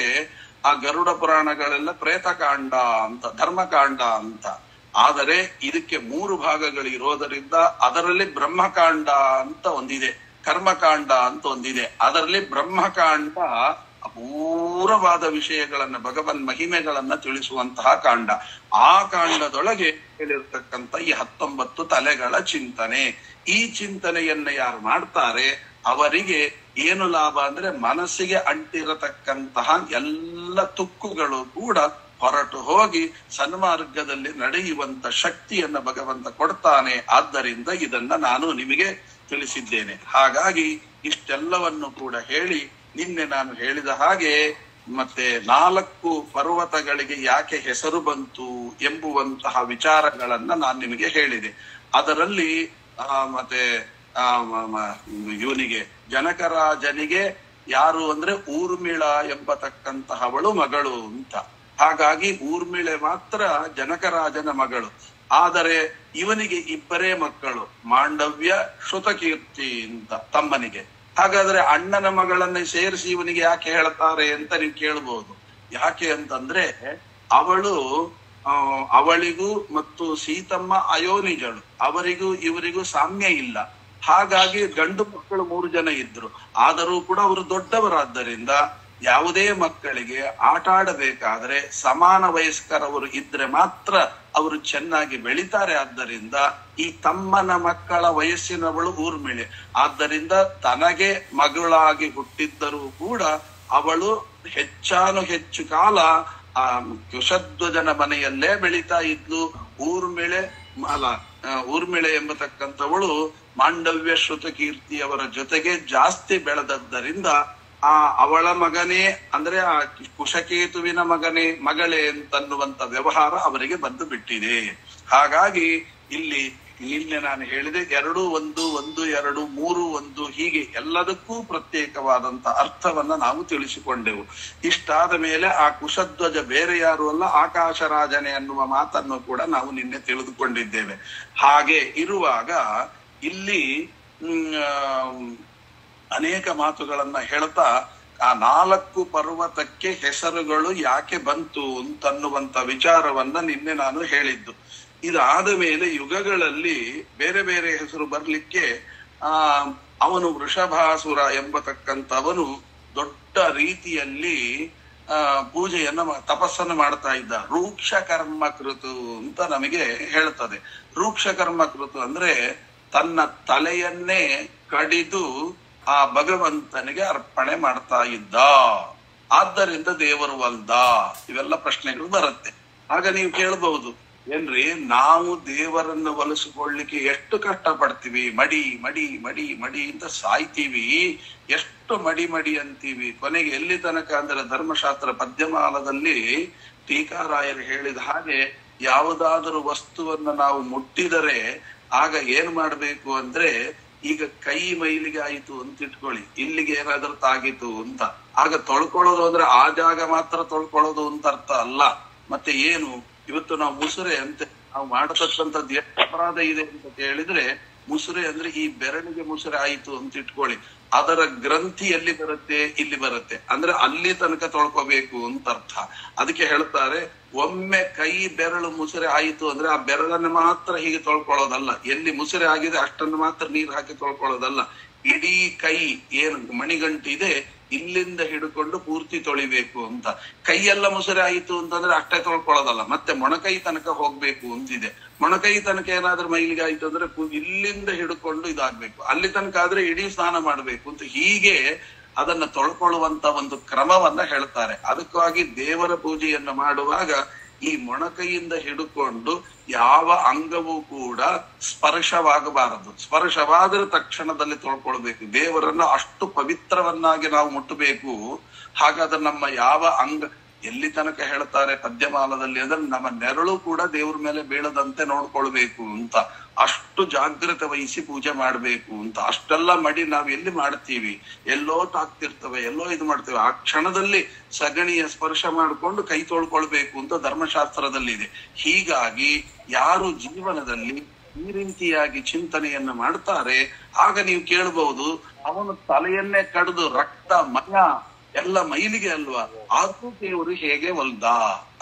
ಆ ಗರುಡ ಪುರಾಣಗಳೆಲ್ಲ ಪ್ರೇತಕಾಂಡ ಅಂತ, ಧರ್ಮಕಾಂಡ ಅಂತ. ಆದರೆ ಇದಕ್ಕೆ 3 ಭಾಗಗಳು ಇರೋದರಿಂದ ಅದರಲ್ಲಿ ಬ್ರಹ್ಮಕಾಂಡ ಅಂತ ಒಂದಿದೆ, ಕರ್ಮಕಾಂಡ ಅಂತ ಒಂದಿದೆ. ಅದರಲ್ಲಿ ಬ್ರಹ್ಮಕಾಂಡ ಅಪೂರ್ವವಾದ ವಿಷಯಗಳನ್ನ, ಭಗವನ್ ಮಹಿಮೆಗಳನ್ನ ತಿಳಿಸುವಂತಹ ಕಾಂಡ. ಆ ಕಾಂಡದೊಳಗೆ ಹೇಳಿರ್ತಕ್ಕಂಥ ಈ 19 ತಲೆಗಳ ಚಿಂತನೆ. ಈ ಚಿಂತನೆಯನ್ನ ಯಾರು ಮಾಡ್ತಾರೆ ಅವರಿಗೆ ಏನು ಲಾಭ ಅಂದ್ರೆ ಮನಸ್ಸಿಗೆ ಅಂಟಿರತಕ್ಕಂತಹ ಎಲ್ಲ ತುಕ್ಕುಗಳು ಕೂಡ ಹೊರಟು ಹೋಗಿ ಸನ್ಮಾರ್ಗದಲ್ಲಿ ನಡೆಯುವಂತ ಶಕ್ತಿಯನ್ನ ಭಗವಂತ ಕೊಡ್ತಾನೆ. ಆದ್ದರಿಂದ ಇದನ್ನ ನಾನು ನಿಮಗೆ ತಿಳಿಸಿದ್ದೇನೆ. ಹಾಗಾಗಿ ಇಷ್ಟೆಲ್ಲವನ್ನು ಕೂಡ ಹೇಳಿ ನಿನ್ನೆ ನಾನು ಹೇಳಿದ ಹಾಗೆ ಮತ್ತೆ 4 ಪರ್ವತಗಳಿಗೆ ಯಾಕೆ ಹೆಸರು ಬಂತು ಎಂಬುವಂತಹ ವಿಚಾರಗಳನ್ನ ನಾನು ನಿಮಗೆ ಹೇಳಿದೆ. ಅದರಲ್ಲಿ ಮತ್ತೆ ಇವನಿಗೆ ಜನಕರಾಜನಿಗೆ ಯಾರು ಅಂದ್ರೆ ಊರ್ಮಿಳ ಎಂಬತಕ್ಕಂತಹವಳು ಮಗಳು ಅಂತ. ಹಾಗಾಗಿ ಊರ್ಮಿಳೆ ಮಾತ್ರ ಜನಕರಾಜನ ಮಗಳು. ಆದರೆ ಇವನಿಗೆ 2 ಮಕ್ಕಳು, ಮಾಂಡವ್ಯ, ಶ್ರುತಕೀರ್ತಿ ಅಂತ ತಮ್ಮನಿಗೆ. ಹಾಗಾದ್ರೆ ಅಣ್ಣನ ಮಗಳನ್ನ ಸೇರಿಸಿ ಇವನಿಗೆ ಯಾಕೆ ಹೇಳ್ತಾರೆ ಅಂತ ನೀವು ಕೇಳ್ಬೋದು. ಯಾಕೆ ಅಂತಂದ್ರೆ ಅವಳಿಗೂ ಮತ್ತು ಸೀತಮ್ಮ ಅಯೋನಿಜಳು, ಅವರಿಗೂ ಇವರಿಗೂ ಸಾಮ್ಯ ಇಲ್ಲ. ಹಾಗಾಗಿ ಗಂಡು ಮಕ್ಕಳು 3 ಜನ ಇದ್ರು. ಆದರೂ ಕೂಡ ಅವರು ದೊಡ್ಡವರಾದ್ದರಿಂದ ಯಾವುದೇ ಮಕ್ಕಳಿಗೆ ಆಟ ಆಡಬೇಕಾದ್ರೆ ಸಮಾನ ವಯಸ್ಕರವರು ಇದ್ರೆ ಮಾತ್ರ ಅವರು ಚೆನ್ನಾಗಿ ಬೆಳಿತಾರೆ. ಆದ್ದರಿಂದ ಈ ತಮ್ಮನ ಮಕ್ಕಳ ವಯಸ್ಸಿನವಳು ಊರ್ಮಿಳೆ. ಆದ್ದರಿಂದ ತನಗೆ ಮಗಳಾಗಿ ಹುಟ್ಟಿದ್ದರೂ ಕೂಡ ಅವಳು ಹೆಚ್ಚು ಕಾಲ ಆ ಕುಶಧ್ವಜನ ಮನೆಯಲ್ಲೇ ಬೆಳೀತಾ ಇದ್ಲು. ಊರ್ಮಿಳೆ ಎಂಬತಕ್ಕಂಥವಳು ಮಾಂಡವ್ಯ ಶ್ರುತಕೀರ್ತಿಯವರ ಜೊತೆಗೆ ಜಾಸ್ತಿ ಬೆಳೆದದ್ದರಿಂದ ಅವಳ ಮಗನೇ ಅಂದ್ರೆ ಆ ಕುಶಕೇತುವಿನ ಮಗಳೇ ಅಂತನ್ನುವಂತ ವ್ಯವಹಾರ ಅವರಿಗೆ ಬಂದು ಬಿಟ್ಟಿದೆ. ಹಾಗಾಗಿ ಇಲ್ಲಿ ನಿನ್ನೆ ನಾನು ಹೇಳಿದೆ 2 1 1 2 3 1 ಹೀಗೆ ಎಲ್ಲದಕ್ಕೂ ಪ್ರತ್ಯೇಕವಾದಂತ ಅರ್ಥವನ್ನ ನಾವು ತಿಳಿಸಿಕೊಂಡೆವು. ಇಷ್ಟಾದ ಮೇಲೆ ಆ ಕುಶಧ್ವಜ ಬೇರೆ ಯಾರು ಅಲ್ಲ, ಆಕಾಶರಾಜನೇ ಅನ್ನುವ ಮಾತನ್ನು ಕೂಡ ನಾವು ನಿನ್ನೆ ತಿಳಿದುಕೊಂಡಿದ್ದೇವೆ. ಹಾಗೆ ಇರುವಾಗ ಇಲ್ಲಿ ಅನೇಕ ಮಾತುಗಳನ್ನ ಹೇಳ್ತಾ ಆ 4 ಪರ್ವತಕ್ಕೆ ಹೆಸರುಗಳು ಯಾಕೆ ಬಂತು ಅಂತನ್ನುವಂತ ವಿಚಾರವನ್ನ ನಿನ್ನೆ ನಾನು ಹೇಳಿದ್ದು. ಇದಾದ ಮೇಲೆ ಯುಗಗಳಲ್ಲಿ ಬೇರೆ ಬೇರೆ ಹೆಸರು ಬರ್ಲಿಕ್ಕೆ ಅವನು ವೃಷಭಾಸುರ ಎಂಬತಕ್ಕಂಥವನು ದೊಡ್ಡ ರೀತಿಯಲ್ಲಿ ಪೂಜೆಯನ್ನ ತಪಸ್ಸನ್ನು ಮಾಡ್ತಾ ಇದ್ದ. ರೂಕ್ಷ ಕರ್ಮ ಕೃತು ಅಂತ ನಮಗೆ ಹೇಳ್ತದೆ. ರೂಕ್ಷ ಕರ್ಮ ಕೃತು ಅಂದ್ರೆ ತನ್ನ ತಲೆಯನ್ನೇ ಕಡಿದು ಆ ಭಗವಂತನಿಗೆ ಅರ್ಪಣೆ ಮಾಡ್ತಾ ಇದ್ದ. ಆದ್ದರಿಂದ ದೇವರು ಅಲ್ದ. ಇವೆಲ್ಲ ಪ್ರಶ್ನೆಗಳು ಬರುತ್ತೆ. ಆಗ ನೀವು ಕೇಳಬಹುದು, ಏನ್ರಿ ನಾವು ದೇವರನ್ನು ಒಲಿಸಿಕೊಳ್ಳಿಕ್ಕೆ ಎಷ್ಟು ಕಷ್ಟ ಪಡ್ತೀವಿ, ಮಡಿ ಮಡಿ ಮಡಿ ಮಡಿ ಅಂತ ಸಾಯ್ತೀವಿ, ಎಷ್ಟು ಮಡಿ ಮಡಿ ಅಂತೀವಿ. ಕೊನೆಗೆ ಎಲ್ಲಿ ತನಕ ಅಂದ್ರೆ ಧರ್ಮಶಾಸ್ತ್ರ ಪದ್ಯಮಾಲದಲ್ಲಿ ಟೀಕಾರಾಯರು ಹೇಳಿದ ಹಾಗೆ ಯಾವುದಾದರೂ ವಸ್ತುವನ್ನ ನಾವು ಮುಟ್ಟಿದರೆ ಆಗ ಏನ್ ಮಾಡ್ಬೇಕು ಅಂದ್ರೆ, ಈಗ ಕೈ ಮೈಲಿಗೆ ಆಯಿತು ಅಂತ ಇಟ್ಕೊಳ್ಳಿ, ಇಲ್ಲಿಗೆ ಏನಾದ್ರೂ ತಾಗಿತು ಅಂತ, ಆಗ ತೊಳ್ಕೊಳ್ಳೋದು ಅಂದ್ರೆ ಆ ಜಾಗ ಮಾತ್ರ ತೊಳ್ಕೊಳ್ಳೋದು ಅಂತ ಅರ್ಥ ಅಲ್ಲ. ಮತ್ತೆ ಏನು, ಇವತ್ತು ನಾವು ಮುಸುರೆ ಅಂತ ನಾವು ಮಾಡತಕ್ಕಂಥದ್ದು ಎಷ್ಟು ಅಪರಾಧ ಇದೆ ಅಂತ ಹೇಳಿದ್ರೆ, ಮುಸುರೆ ಅಂದ್ರೆ ಈ ಬೆರಳಿಗೆ ಮುಸುರೆ ಆಯಿತು ಅಂತ ಇಟ್ಕೊಳ್ಳಿ, ಅದರ ಗ್ರಂಥಿ ಎಲ್ಲಿ ಬರುತ್ತೆ, ಇಲ್ಲಿ ಬರುತ್ತೆ, ಅಂದ್ರೆ ಅಲ್ಲಿ ತನಕ ತೊಳ್ಕೋಬೇಕು ಅಂತ ಅರ್ಥ. ಅದಕ್ಕೆ ಹೇಳ್ತಾರೆ, ಒಮ್ಮೆ ಕೈ ಬೆರಳು ಮುಸುರೆ ಆಯಿತು ಅಂದ್ರೆ ಆ ಬೆರಳನ್ನು ಮಾತ್ರ ಹೀಗೆ ತೊಳ್ಕೊಳ್ಳೋದಲ್ಲ, ಎಲ್ಲಿ ಮುಸುರೆ ಆಗಿದೆ ಅಷ್ಟನ್ನು ಮಾತ್ರ ನೀರು ಹಾಕಿ ತೊಳ್ಕೊಳ್ಳೋದಲ್ಲ, ಇಡೀ ಕೈ ಏನು ಮಣಿಗಂಟು ಇದೆ ಇಲ್ಲಿಂದ ಹಿಡ್ಕೊಂಡು ಪೂರ್ತಿ ತೊಳಿಬೇಕು ಅಂತ. ಕೈಯೆಲ್ಲ ಮುಸುರೆ ಆಯಿತು ಅಂತಂದ್ರೆ ಅಷ್ಟೇ ತೊಳ್ಕೊಳ್ಳೋದಲ್ಲ, ಮತ್ತೆ ಮೊಣಕೈ ತನಕ ಹೋಗ್ಬೇಕು ಅಂತಿದೆ. ಮೊಣಕೈ ತನಕ ಏನಾದ್ರೂ ಮೈಲಿಗೆ ಆಯ್ತು ಅಂದ್ರೆ ಇಲ್ಲಿಂದ ಹಿಡ್ಕೊಂಡು ಇದಾಗ್ಬೇಕು, ಅಲ್ಲಿ ತನಕ ಆದ್ರೆ ಇಡೀ ಸ್ನಾನ ಮಾಡ್ಬೇಕು ಅಂತ. ಹೀಗೆ ಅದನ್ನ ತೊಳ್ಕೊಳ್ಳುವಂತ ಒಂದು ಕ್ರಮವನ್ನ ಹೇಳ್ತಾರೆ. ಅದಕ್ಕಾಗಿ ದೇವರ ಪೂಜೆಯನ್ನ ಮಾಡುವಾಗ ಈ ಮೊಣಕೈಯಿಂದ ಹಿಡ್ಕೊಂಡು ಯಾವ ಅಂಗವೂ ಕೂಡ ಸ್ಪರ್ಶವಾಗಬಾರದು. ಸ್ಪರ್ಶವಾದರೆ ತಕ್ಷಣದಲ್ಲಿ ತೊಳ್ಕೊಳ್ಬೇಕು. ದೇವರನ್ನ ಅಷ್ಟು ಪವಿತ್ರವನ್ನಾಗಿ ನಾವು ಮುಟ್ಟಬೇಕು. ಹಾಗಾದ್ರೆ ನಮ್ಮ ಯಾವ ಅಂಗ ಎಲ್ಲಿ ತನಕ ಹೇಳ್ತಾರೆ ಪದ್ಯಮಾಲದಲ್ಲಿ ಅಂದ್ರೆ ನಮ್ಮ ನೆರಳು ಕೂಡ ದೇವ್ರ ಮೇಲೆ ಬೀಳದಂತೆ ನೋಡ್ಕೊಳ್ಬೇಕು ಅಂತ, ಅಷ್ಟು ಜಾಗ್ರತೆ ವಹಿಸಿ ಪೂಜೆ ಮಾಡ್ಬೇಕು ಅಂತ. ಅಷ್ಟೆಲ್ಲ ಮಡಿ ನಾವ್ ಎಲ್ಲಿ ಮಾಡ್ತೀವಿ, ಎಲ್ಲೋ ತಾಕ್ತಿರ್ತವೆ, ಎಲ್ಲೋ ಇದು ಮಾಡ್ತೇವೆ, ಆ ಕ್ಷಣದಲ್ಲಿ ಸಗಣಿಯ ಸ್ಪರ್ಶ ಮಾಡ್ಕೊಂಡು ಕೈ ತೊಳ್ಕೊಳ್ಬೇಕು ಅಂತ ಧರ್ಮಶಾಸ್ತ್ರದಲ್ಲಿದೆ. ಹೀಗಾಗಿ ಯಾರು ಜೀವನದಲ್ಲಿ ಈ ರೀತಿಯಾಗಿ ಚಿಂತನೆಯನ್ನ ಮಾಡ್ತಾರೆ, ಆಗ ನೀವು ಕೇಳಬಹುದು, ಅವನು ತಲೆಯನ್ನೇ ಕಡಿದು ರಕ್ತ ಮಯ ಎಲ್ಲ ಮೈಲಿಗೆ ಅಲ್ವಾ, ಆದ್ರೂ ದೇವರು ಹೇಗೆ ಒಲ್ದ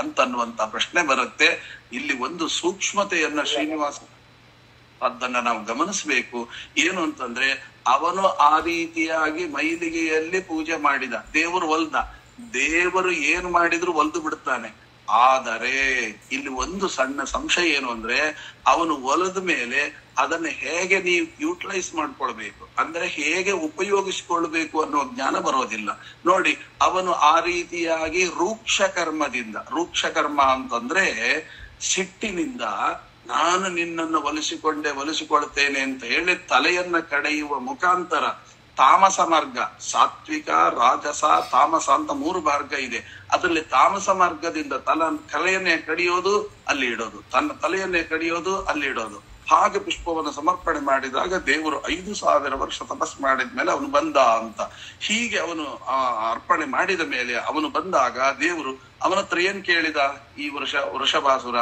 ಅಂತನ್ನುವಂತ ಪ್ರಶ್ನೆ ಬರುತ್ತೆ. ಇಲ್ಲಿ ಒಂದು ಸೂಕ್ಷ್ಮತೆಯನ್ನ ಶ್ರೀನಿವಾಸ ಅದನ್ನ ನಾವು ಗಮನಿಸ್ಬೇಕು. ಏನು ಅಂತಂದ್ರೆ, ಅವನು ಆ ರೀತಿಯಾಗಿ ಮೈಲಿಗೆಯಲ್ಲಿ ಪೂಜೆ ಮಾಡಿದ, ದೇವರು ಒಲ್ದ. ದೇವರು ಏನು ಮಾಡಿದ್ರು ಒಲ್ದು ಬಿಡ್ತಾನೆ. ಆದರೆ ಇಲ್ಲಿ ಒಂದು ಸಣ್ಣ ಸಂಶಯ ಏನು ಅಂದ್ರೆ, ಅವನು ಒಲದ ಮೇಲೆ ಅದನ್ನ ಹೇಗೆ ನೀವು ಯುಟಿಲೈಸ್ ಮಾಡ್ಕೊಳ್ಬೇಕು, ಅಂದ್ರೆ ಹೇಗೆ ಉಪಯೋಗಿಸಿಕೊಳ್ಬೇಕು ಅನ್ನೋ ಜ್ಞಾನ ಬರೋದಿಲ್ಲ. ನೋಡಿ, ಅವನು ಆ ರೀತಿಯಾಗಿ ರೂಕ್ಷ ಕರ್ಮ ಅಂತಂದ್ರೆ ಸಿಟ್ಟಿನಿಂದ ನಾನು ನಿನ್ನನ್ನು ಒಲಿಸಿಕೊಳ್ತೇನೆ ಅಂತ ಹೇಳಿ ತಲೆಯನ್ನ ಕಡೆಯುವ ಮುಖಾಂತರ ತಾಮಸ ಮಾರ್ಗ, ಸಾತ್ವಿಕ, ರಾಜಸ, ತಾಮಸ ಅಂತ 3 ಮಾರ್ಗ ಇದೆ. ಅದರಲ್ಲಿ ತಾಮಸ ಮಾರ್ಗದಿಂದ ತಲೆಯನ್ನೇ ಕಡಿಯೋದು, ಅಲ್ಲಿ ಇಡೋದು, ತನ್ನ ತಲೆಯನ್ನೇ ಕಡಿಯೋದು, ಅಲ್ಲಿ ಇಡೋದು. ಹಾಗೆ ಪುಷ್ಪವನ್ನು ಸಮರ್ಪಣೆ ಮಾಡಿದಾಗ ದೇವರು 5000 ವರ್ಷ ತಪಸ್ ಮಾಡಿದ್ಮೇಲೆ ಅವನು ಬಂದ ಅಂತ. ಹೀಗೆ ಅವನು ಅರ್ಪಣೆ ಮಾಡಿದ ಮೇಲೆ ಅವನು ಬಂದಾಗ ದೇವರು ಅವನ ಹತ್ರ ಏನ್ ಕೇಳಿದ, ಈ ವೃಷಭಾಸುರ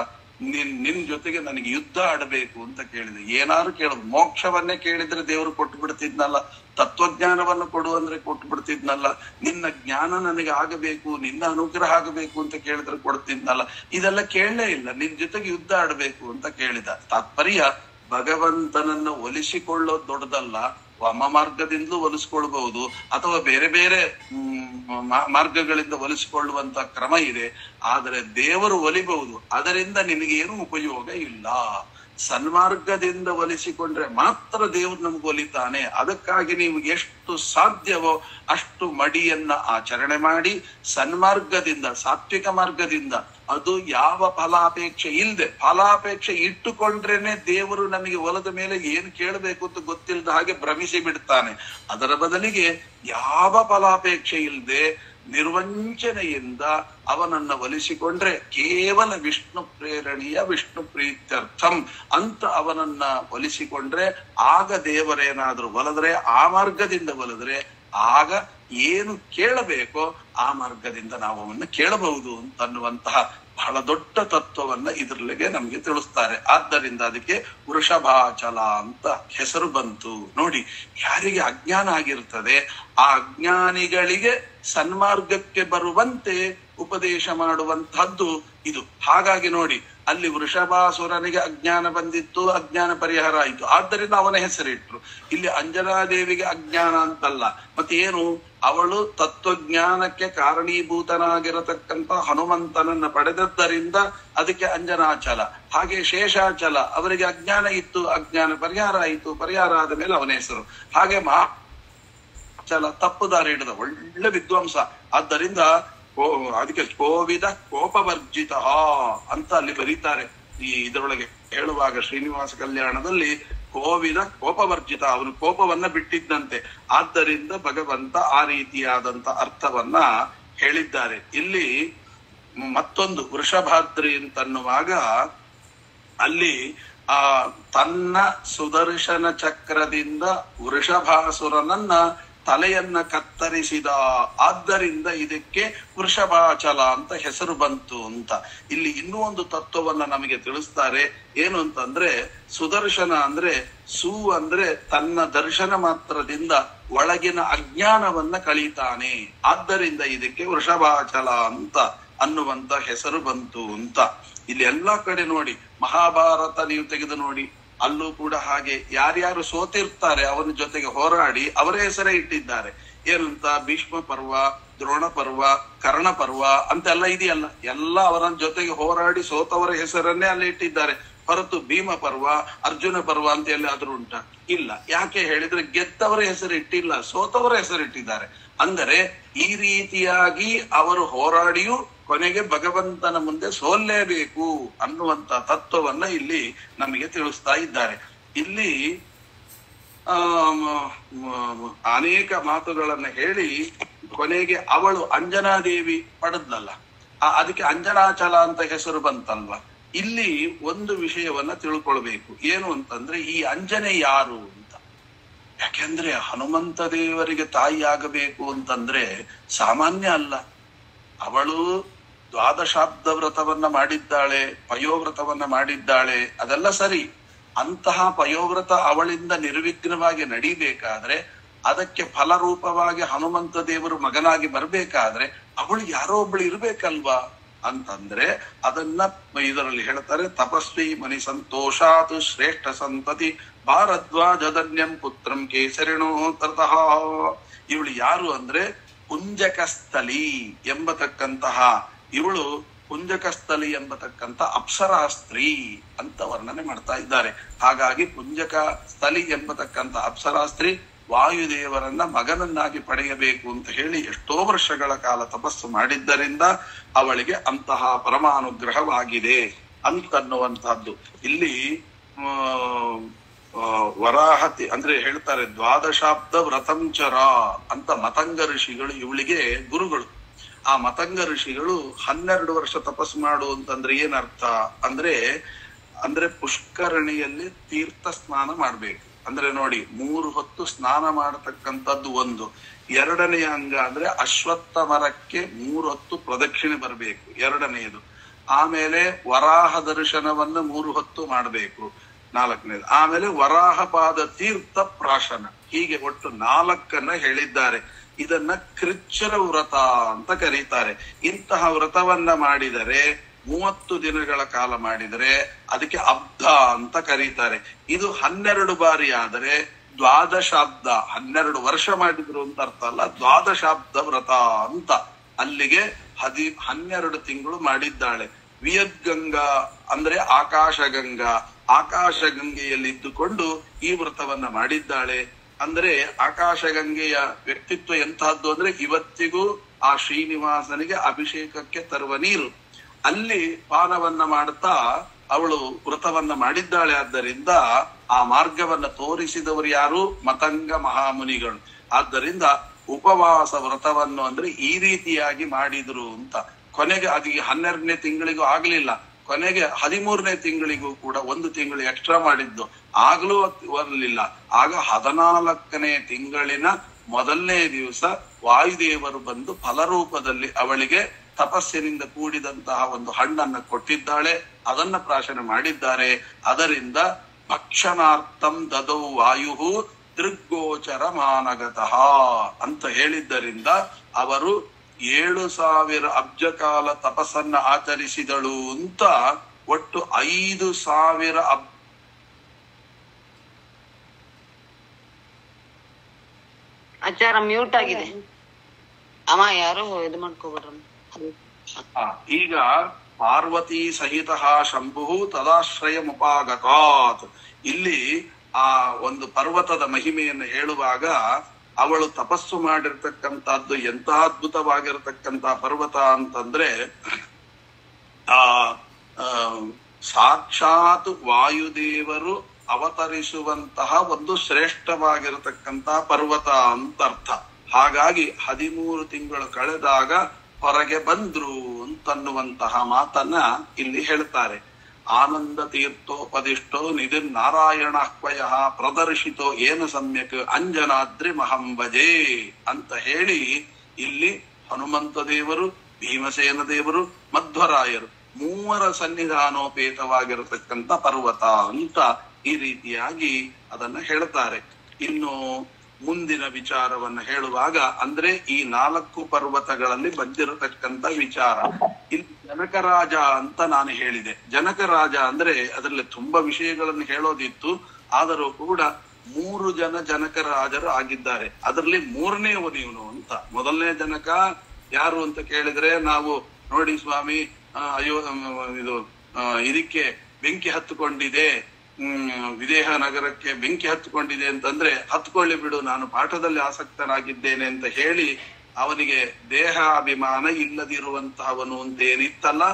ನಿನ್ ಜೊತೆಗೆ ನನಗೆ ಯುದ್ಧ ಆಡಬೇಕು ಅಂತ ಕೇಳಿದೆ. ಏನಾದ್ರು ಕೇಳೋದು, ಮೋಕ್ಷವನ್ನೇ ಕೇಳಿದ್ರೆ ದೇವರು ಕೊಟ್ಟು ಬಿಡ್ತಿದ್ನಲ್ಲ, ತತ್ವಜ್ಞಾನವನ್ನು ಕೊಡು ಅಂದ್ರೆ ಕೊಟ್ಟು ಬಿಡ್ತಿದ್ನಲ್ಲ, ನಿನ್ನ ಜ್ಞಾನ ನನಗೆ ಆಗಬೇಕು, ನಿನ್ನ ಅನುಗ್ರಹ ಆಗಬೇಕು ಅಂತ ಕೇಳಿದ್ರೆ ಕೊಡ್ತಿದ್ನಲ್ಲ, ಇದೆಲ್ಲ ಕೇಳಲೇ ಇಲ್ಲ. ನಿನ್ ಜೊತೆಗೆ ಯುದ್ಧ ಆಡ್ಬೇಕು ಅಂತ ಕೇಳಿದ. ತಾತ್ಪರ್ಯ, ಭಗವಂತನನ್ನ ಒಲಿಸಿಕೊಳ್ಳೋದು ದೊಡ್ಡದಲ್ಲ, ವಾಮ ಮಾರ್ಗದಿಂದಲೂ ಒಲಿಸ್ಕೊಳ್ಬಹುದು, ಅಥವಾ ಬೇರೆ ಬೇರೆ ಮಾರ್ಗಗಳಿಂದ ಒಲಿಸಿಕೊಳ್ಳುವಂತ ಕ್ರಮ ಇದೆ. ಆದರೆ ದೇವರು ಒಲಿಬಹುದು, ಅದರಿಂದ ನಿನಗೇನು ಉಪಯೋಗ ಇಲ್ಲ. ಸನ್ಮಾರ್ಗದಿಂದ ಒಲಿಸಿಕೊಂಡ್ರೆ ಮಾತ್ರ ದೇವ್ರು ನಮ್ಗೆ ಒಲಿತಾನೆ. ಅದಕ್ಕಾಗಿ ನೀವು ಎಷ್ಟು ಸಾಧ್ಯವೋ ಅಷ್ಟು ಮಡಿಯನ್ನ ಆಚರಣೆ ಮಾಡಿ ಸನ್ಮಾರ್ಗದಿಂದ, ಸಾತ್ವಿಕ ಮಾರ್ಗದಿಂದ, ಅದು ಯಾವ ಫಲಾಪೇಕ್ಷೆ ಇಲ್ಲದೆ, ಫಲಾಪೇಕ್ಷೆ ಇಟ್ಟುಕೊಂಡ್ರೇನೆ ದೇವರು ನಮಗೆ ಒಲದ ಮೇಲೆ ಏನ್ ಕೇಳಬೇಕು ಅಂತ ಗೊತ್ತಿಲ್ಲದ ಹಾಗೆ ಭ್ರಮಿಸಿ ಬಿಡ್ತಾನೆ. ಅದರ ಬದಲಿಗೆ ಯಾವ ಫಲಾಪೇಕ್ಷೆ ಇಲ್ಲದೆ ನಿರ್ವಂಚನೆಯಿಂದ ಅವನನ್ನ ಒಲಿಸಿಕೊಂಡ್ರೆ ಕೇವಲ ವಿಷ್ಣು ಪ್ರೇರಣೀಯ, ವಿಷ್ಣು ಪ್ರೀತ್ಯರ್ಥಂ ಅಂತ ಅವನನ್ನ ಒಲಿಸಿಕೊಂಡ್ರೆ, ಆಗ ದೇವರೇನಾದ್ರೂ ಒಲಿದ್ರೆ, ಆ ಮಾರ್ಗದಿಂದ ಒಲಿದ್ರೆ, ಆಗ ಏನು ಕೇಳಬೇಕೋ ಆ ಮಾರ್ಗದಿಂದ ನಾವು ಅವನ್ನ ಕೇಳಬಹುದು ಅಂತನ್ನುವಂತಹ ಬಹಳ ದೊಡ್ಡ ತತ್ವವನ್ನ ಇದರಲ್ಲಿಗೆ ನಮ್ಗೆ ತಿಳಿಸ್ತಾರೆ. ಆದ್ದರಿಂದ ಅದಕ್ಕೆ ವೃಷಭಾಚಲ ಅಂತ ಹೆಸರು ಬಂತು. ನೋಡಿ, ಯಾರಿಗೆ ಅಜ್ಞಾನ ಆಗಿರ್ತದೆ ಆ ಅಜ್ಞಾನಿಗಳಿಗೆ ಸನ್ಮಾರ್ಗಕ್ಕೆ ಬರುವಂತೆ ಉಪದೇಶ ಮಾಡುವಂತಹದ್ದು ಇದು. ಹಾಗಾಗಿ ನೋಡಿ, ಅಲ್ಲಿ ವೃಷಭಾಸುರನಿಗೆ ಅಜ್ಞಾನ ಬಂದಿತ್ತು, ಅಜ್ಞಾನ ಪರಿಹಾರ ಆಯಿತು, ಆದ್ದರಿಂದ ಅವನ ಹೆಸರಿಟ್ರು. ಇಲ್ಲಿ ಅಂಜನಾದೇವಿಗೆ ಅಜ್ಞಾನ ಅಂತಲ್ಲ, ಮತ್ತೆ ಏನು, ಅವಳು ತತ್ವಜ್ಞಾನಕ್ಕೆ ಕಾರಣೀಭೂತನಾಗಿರತಕ್ಕಂತ ಹನುಮಂತನನ್ನ ಪಡೆದದ್ದರಿಂದ ಅದಕ್ಕೆ ಅಂಜನಾಚಲ. ಹಾಗೆ ಶೇಷಾಚಲ, ಅವರಿಗೆ ಅಜ್ಞಾನ ಇತ್ತು, ಅಜ್ಞಾನ ಪರಿಹಾರ ಆಯಿತು, ಪರಿಹಾರ ಆದ ಮೇಲೆ ಅವನ ಹೆಸರು. ಹಾಗೆ ಮಹಾಚಲ ತಪ್ಪು ದಾರಿ ಹಿಡಿದ ಒಳ್ಳೆ ವಿದ್ವಾಂಸ. ಆದ್ದರಿಂದ ಅದಕ್ಕೆ ಕೋವಿದ ಕೋಪವರ್ಜಿತ ಅಂತ ಅಲ್ಲಿ ಬರೀತಾರೆ. ಈ ಇದರೊಳಗೆ ಹೇಳುವಾಗ ಶ್ರೀನಿವಾಸ ಕಲ್ಯಾಣದಲ್ಲಿ ಕೋವಿದ ಕೋಪವರ್ಜಿತ, ಅವನು ಕೋಪವನ್ನ ಬಿಟ್ಟಿದ್ದಂತೆ. ಆದ್ದರಿಂದ ಭಗವಂತ ಆ ರೀತಿಯಾದಂತ ಅರ್ಥವನ್ನ ಹೇಳಿದ್ದಾರೆ. ಇಲ್ಲಿ ಮತ್ತೊಂದು ವೃಷಭಾದ್ರಿ ಅಂತನ್ನುವಾಗ ಅಲ್ಲಿ ತನ್ನ ಸುದರ್ಶನ ಚಕ್ರದಿಂದ ವೃಷಭಾಸುರನನ್ನ ತಲೆಯನ್ನ ಕತ್ತರಿಸಿದ, ಆದ್ದರಿಂದ ಇದಕ್ಕೆ ವೃಷಭಾಚಲ ಅಂತ ಹೆಸರು ಬಂತು ಅಂತ. ಇಲ್ಲಿ ಇನ್ನೂ ಒಂದು ತತ್ವವನ್ನ ನಮಗೆ ತಿಳಿಸ್ತಾರೆ. ಏನು ಅಂತಂದ್ರೆ, ಸುದರ್ಶನ ಅಂದ್ರೆ ಅಂದ್ರೆ ತನ್ನ ದರ್ಶನ ಮಾತ್ರದಿಂದ ಒಳಗಿನ ಅಜ್ಞಾನವನ್ನ ಕಳೀತಾನೆ, ಆದ್ದರಿಂದ ಇದಕ್ಕೆ ವೃಷಭಾಚಲ ಅಂತ ಅನ್ನುವಂತ ಹೆಸರು ಬಂತು ಅಂತ. ಇಲ್ಲಿ ಎಲ್ಲಾ ಕಡೆ ನೋಡಿ, ಮಹಾಭಾರತ ನೀವು ತೆಗೆದು ನೋಡಿ, ಅಲ್ಲೂ ಕೂಡ ಹಾಗೆ ಯಾರ್ಯಾರು ಸೋತಿರ್ತಾರೆ ಅವನ ಜೊತೆಗೆ ಹೋರಾಡಿ ಅವರ ಹೆಸರೇ ಇಟ್ಟಿದ್ದಾರೆ. ಏನಂತ, ಭೀಷ್ಮ ಪರ್ವ, ದ್ರೋಣ ಪರ್ವ, ಕರ್ಣ ಪರ್ವ ಅಂತೆಲ್ಲ ಇದೆಯಲ್ಲ, ಎಲ್ಲ ಅವರ ಜೊತೆಗೆ ಹೋರಾಡಿ ಸೋತವರ ಹೆಸರನ್ನೇ ಅಲ್ಲಿ ಇಟ್ಟಿದ್ದಾರೆ. ಹೊರತು ಭೀಮ ಪರ್ವ, ಅರ್ಜುನ ಪರ್ವ ಅಂತ ಎಲ್ಲಾದ್ರೂ ಉಂಟ? ಇಲ್ಲ. ಯಾಕೆ ಹೇಳಿದ್ರೆ ಗೆದ್ದವರ ಹೆಸರು ಇಟ್ಟಿಲ್ಲ, ಸೋತವರ ಹೆಸರು ಇಟ್ಟಿದ್ದಾರೆ. ಅಂದರೆ ಈ ರೀತಿಯಾಗಿ ಅವರು ಹೋರಾಡಿಯೂ ಕೊನೆಗೆ ಭಗವಂತನ ಮುಂದೆ ಸೋಲ್ಲೇಬೇಕು ಅನ್ನುವಂತ ತತ್ವವನ್ನ ಇಲ್ಲಿ ನಮಗೆ ತಿಳಿಸ್ತಾ ಇದ್ದಾರೆ. ಇಲ್ಲಿ ಅನೇಕ ಮಾತುಗಳನ್ನ ಹೇಳಿ ಕೊನೆಗೆ ಅವಳು ಅಂಜನಾದೇವಿ ಪಡೆದ್ಲಲ್ಲ, ಅದಕ್ಕೆ ಅಂಜನಾಚಲ ಅಂತ ಹೆಸರು ಬಂತಲ್ವಾ. ಇಲ್ಲಿ ಒಂದು ವಿಷಯವನ್ನ ತಿಳ್ಕೊಳ್ಬೇಕು. ಏನು ಅಂತಂದ್ರೆ, ಈ ಅಂಜನೆ ಯಾರು ಅಂತ. ಯಾಕೆಂದ್ರೆ ಹನುಮಂತ ದೇವರಿಗೆ ತಾಯಿ ಆಗಬೇಕು ಅಂತಂದ್ರೆ ಸಾಮಾನ್ಯ ಅಲ್ಲ. ಅವಳು ದ್ವಾದಶಾಬ್ದ ವ್ರತವನ್ನ ಮಾಡಿದ್ದಾಳೆ, ಪಯೋವ್ರತವನ್ನ ಮಾಡಿದ್ದಾಳೆ, ಅದೆಲ್ಲ ಸರಿ. ಅಂತಹ ಪಯೋವ್ರತ ಅವಳಿಂದ ನಿರ್ವಿಘ್ನವಾಗಿ ನಡಿಬೇಕಾದ್ರೆ, ಅದಕ್ಕೆ ಫಲರೂಪವಾಗಿ ಹನುಮಂತ ದೇವರು ಮಗನಾಗಿ ಬರ್ಬೇಕಾದ್ರೆ ಅವಳು ಯಾರೋ ಒಬ್ಳು ಇರ್ಬೇಕಲ್ವಾ ಅಂತಂದ್ರೆ, ಅದನ್ನ ಇದರಲ್ಲಿ ಹೇಳ್ತಾರೆ, ತಪಸ್ವಿ ಮನಿ ಸಂತೋಷಾತ್ ಶ್ರೇಷ್ಠ ಸಂತತಿ ಭಾರದ್ವಾಜಧನ್ಯಂ ಪುತ್ರಂ ಕೇಸರಿಣೋ ತತಃ. ಇವಳು ಯಾರು ಅಂದ್ರೆ ಪುಂಜಕಸ್ಥಲಿ ಎಂಬತಕ್ಕಂತಹ, ಇವಳು ಪುಂಜಕಸ್ಥಲಿ ಎಂಬತಕ್ಕಂತ ಅಪ್ಸರಾ ಸ್ತ್ರೀ ಅಂತ ವರ್ಣನೆ ಮಾಡ್ತಾ ಇದ್ದಾರೆ. ಹಾಗಾಗಿ ಪುಂಜಕ ಸ್ಥಲಿ ಎಂಬತಕ್ಕಂತ ಅಪ್ಸರಾ ಸ್ತ್ರೀ ವಾಯುದೇವರನ್ನ ಮಗನನ್ನಾಗಿ ಪಡೆಯಬೇಕು ಅಂತ ಹೇಳಿ ಎಷ್ಟೋ ವರ್ಷಗಳ ಕಾಲ ತಪಸ್ಸು ಮಾಡಿದ್ದರಿಂದ ಅವಳಿಗೆ ಅಂತಹ ಪರಮಾನುಗ್ರಹವಾಗಿದೆ ಅಂತನ್ನುವಂತಹದ್ದು. ಇಲ್ಲಿ ವರಾಹತಿ ಅಂದ್ರೆ ಹೇಳ್ತಾರೆ, ದ್ವಾದಶಾಬ್ದ ವ್ರತಂಚರ ಅಂತ ಮತಂಗ ಋಷಿಗಳು ಇವಳಿಗೆ ಗುರುಗಳು. ಆ ಮತಂಗ ಋಷಿಗಳು 12 ವರ್ಷ ತಪಸ್ಸು ಮಾಡು ಅಂತಂದ್ರೆ ಏನರ್ಥ ಅಂದ್ರೆ ಪುಷ್ಕರಣಿಯಲ್ಲಿ ತೀರ್ಥ ಸ್ನಾನ ಮಾಡ್ಬೇಕು. ಅಂದ್ರೆ ನೋಡಿ, 3 ಹೊತ್ತು ಸ್ನಾನ ಮಾಡತಕ್ಕಂಥದ್ದು ಒಂದು. ಎರಡನೆಯ ಅಂಗ ಅಂದ್ರೆ ಅಶ್ವತ್ಥ ಮರಕ್ಕೆ 3 ಹೊತ್ತು ಪ್ರದಕ್ಷಿಣೆ ಬರಬೇಕು, ಎರಡನೆಯದು. ಆಮೇಲೆ ವರಾಹ ದರ್ಶನವನ್ನು 3 ಹೊತ್ತು ಮಾಡಬೇಕು, 4ನೇದು. ಆಮೇಲೆ ವರಾಹಪಾದ ತೀರ್ಥ ಪ್ರಾಶನ, ಹೀಗೆ ಒಟ್ಟು 4 ಹೇಳಿದ್ದಾರೆ. ಇದನ್ನ ಕೃಚ್ಛ್ರ ವ್ರತ ಅಂತ ಕರೀತಾರೆ. ಇಂತಹ ವ್ರತವನ್ನ ಮಾಡಿದರೆ 30 ದಿನಗಳ ಕಾಲ ಮಾಡಿದರೆ ಅದಕ್ಕೆ ಅಬ್ಧ ಅಂತ ಕರೀತಾರೆ. ಇದು 12 ಬಾರಿ ಆದರೆ ದ್ವಾದಶಾಬ್ದ, 12 ವರ್ಷ ಮಾಡಿದ್ರು ಅಂತ ಅರ್ಥ ಅಲ್ಲ, ದ್ವಾದಶಾಬ್ದ ವ್ರತ ಅಂತ. ಅಲ್ಲಿಗೆ 12 ತಿಂಗಳು ಮಾಡಿದ್ದಾಳೆ. ವಿಯದ್ಗಂಗಾ ಅಂದ್ರೆ ಆಕಾಶಗಂಗಾ, ಆಕಾಶಗಂಗೆಯಲ್ಲಿ ಇದ್ದುಕೊಂಡು ಈ ವ್ರತವನ್ನ ಮಾಡಿದ್ದಾಳೆ. ಅಂದ್ರೆ ಆಕಾಶಗಂಗೆಯ ವ್ಯಕ್ತಿತ್ವ ಎಂತಹದ್ದು ಅಂದ್ರೆ, ಇವತ್ತಿಗೂ ಆ ಶ್ರೀನಿವಾಸನಿಗೆ ಅಭಿಷೇಕಕ್ಕೆ ತರುವ ನೀರು, ಅಲ್ಲಿ ಪಾನವನ್ನ ಮಾಡ್ತಾ ಅವಳು ವ್ರತವನ್ನ ಮಾಡಿದ್ದಾಳೆ. ಆದ್ದರಿಂದ ಆ ಮಾರ್ಗವನ್ನ ತೋರಿಸಿದವರು ಯಾರು? ಮತಂಗ ಮಹಾಮುನಿಗಳು. ಆದ್ದರಿಂದ ಉಪವಾಸ ವ್ರತವನ್ನು ಅಂದ್ರೆ ಈ ರೀತಿಯಾಗಿ ಮಾಡಿದ್ರು ಅಂತ. ಕೊನೆಗೆ ಅದು 12ನೇ ತಿಂಗಳಿಗೂ ಆಗ್ಲಿಲ್ಲ, ಕೊನೆಗೆ 13ನೇ ತಿಂಗಳಿಗೂ ಕೂಡ 1 ತಿಂಗಳು ಎಕ್ಸ್ಟ್ರಾ ಮಾಡಿದ್ದು, ಆಗ್ಲೂ ಬರಲಿಲ್ಲ. ಆಗ 14ನೇ ತಿಂಗಳಿನ ಮೊದಲನೇ ದಿವಸ ವಾಯುದೇವರು ಬಂದು ಫಲರೂಪದಲ್ಲಿ ಅವಳಿಗೆ ತಪಸ್ಸಿನಿಂದ ಕೂಡಿದಂತಹ ಒಂದು ಹಣ್ಣನ್ನ ಕೊಟ್ಟಿದ್ದಾಳೆ. ಅದನ್ನ ಪ್ರಾಶನ ಮಾಡಿದ್ದಾರೆ. ಅದರಿಂದ ಭಕ್ಷಣಾರ್ಥಂ ದದೌ ವಾಯು ದೃಗ್ಗೋಚರ ಮಾನಗತಃ ಅಂತ ಹೇಳಿದ್ದರಿಂದ ಅವರು 7,000 ಅಬ್ಜ ಕಾಲ ತಪಸ್ಸನ್ನ ಆಚರಿಸಿದಳು ಅಂತ. ಒಟ್ಟು 5,000 ಆಚಾರ ಮ್ಯೂಟ್ ಆಗಿದೆ. ಅಮ್ಮ ಯಾರು ಇದು ಮಾಡ್ಕೋಬಿಡ್ರಮ್ಮ. ಈಗ ಪಾರ್ವತಿ ಸಹಿತ ಶಂಭು ತದಾಶ್ರಯಮುಪಾಗತಾತ್. ಇಲ್ಲಿ ಆ ಒಂದು ಪರ್ವತದ ಮಹಿಮೆಯನ್ನು ಹೇಳುವಾಗ ಅವಳು ತಪಸ್ಸು ಮಾಡಿರ್ತಕ್ಕಂಥದ್ದು ಎಂತ ಅದ್ಭುತವಾಗಿರತಕ್ಕಂತ ಪರ್ವತ ಅಂತಂದ್ರೆ ಸಾಕ್ಷಾತ್ ವಾಯುದೇವರು ಅವತರಿಸುವಂತಹ ಒಂದು ಶ್ರೇಷ್ಠವಾಗಿರತಕ್ಕಂತ ಪರ್ವತ ಅಂತ ಅರ್ಥ. ಹಾಗಾಗಿ 13 ತಿಂಗಳು ಕಳೆದಾಗ ಹೊರಗೆ ಬಂದ್ರು ಅಂತನ್ನುವಂತಹ ಮಾತನ್ನ ಇಲ್ಲಿ ಹೇಳ್ತಾರೆ. ಆನಂದ ತೀರ್ಥೋಪದಿಷ್ಟೋ ನಿಧಿ ನಾರಾಯಣ ಕ್ವಯ ಪ್ರದರ್ಶಿತೋ ಏನು ಸಮ್ಯಕ್ ಅಂಜನಾದ್ರಿ ಮಹಂಬಜೆ ಅಂತ ಹೇಳಿ ಇಲ್ಲಿ ಹನುಮಂತ ದೇವರು, ಭೀಮಸೇನ ದೇವರು, ಮಧ್ವರಾಯರು ಮೂವರ ಸನ್ನಿಧಾನೋಪೇತವಾಗಿರತಕ್ಕಂತ ಪರ್ವತ ಅಂತ ಈ ರೀತಿಯಾಗಿ ಅದನ್ನ ಹೇಳ್ತಾರೆ. ಇನ್ನು ಮುಂದಿನ ವಿಚಾರವನ್ನ ಹೇಳುವಾಗ ಅಂದ್ರೆ ಈ 4 ಪರ್ವತಗಳಲ್ಲಿ ಬಂದಿರತಕ್ಕಂತ ವಿಚಾರ. ಇಲ್ಲಿ ಜನಕರಾಜ ಅಂತ ನಾನು ಹೇಳಿದೆ. ಜನಕರಾಜ ಅಂದ್ರೆ ಅದರಲ್ಲಿ ತುಂಬಾ ವಿಷಯಗಳನ್ನು ಹೇಳೋದಿತ್ತು. ಆದರೂ ಕೂಡ 3 ಜನ ಜನಕರಾಜರು ಆಗಿದ್ದಾರೆ. ಅದರಲ್ಲಿ 3ನೇವನು ಇವನು ಅಂತ. ಮೊದಲನೇ ಜನಕ ಯಾರು ಅಂತ ಕೇಳಿದ್ರೆ ನಾವು ನೋಡಿ ಸ್ವಾಮಿ ಇದಕ್ಕೆ ಬೆಂಕಿ ಹತ್ತುಕೊಂಡಿದೆ, ವಿದೇಹ ನಗರಕ್ಕೆ ಬೆಂಕಿ ಹತ್ತುಕೊಂಡಿದೆ ಅಂತಂದ್ರೆ ಹತ್ಕೊಳ್ಳಿ ಬಿಡು, ನಾನು ಪಾಠದಲ್ಲಿ ಆಸಕ್ತನಾಗಿದ್ದೇನೆ ಅಂತ ಹೇಳಿ ಅವನಿಗೆ ದೇಹಾಭಿಮಾನ ಇಲ್ಲದಿರುವಂತಹವನು ಅಂತೇನಿತ್ತಲ್ಲ,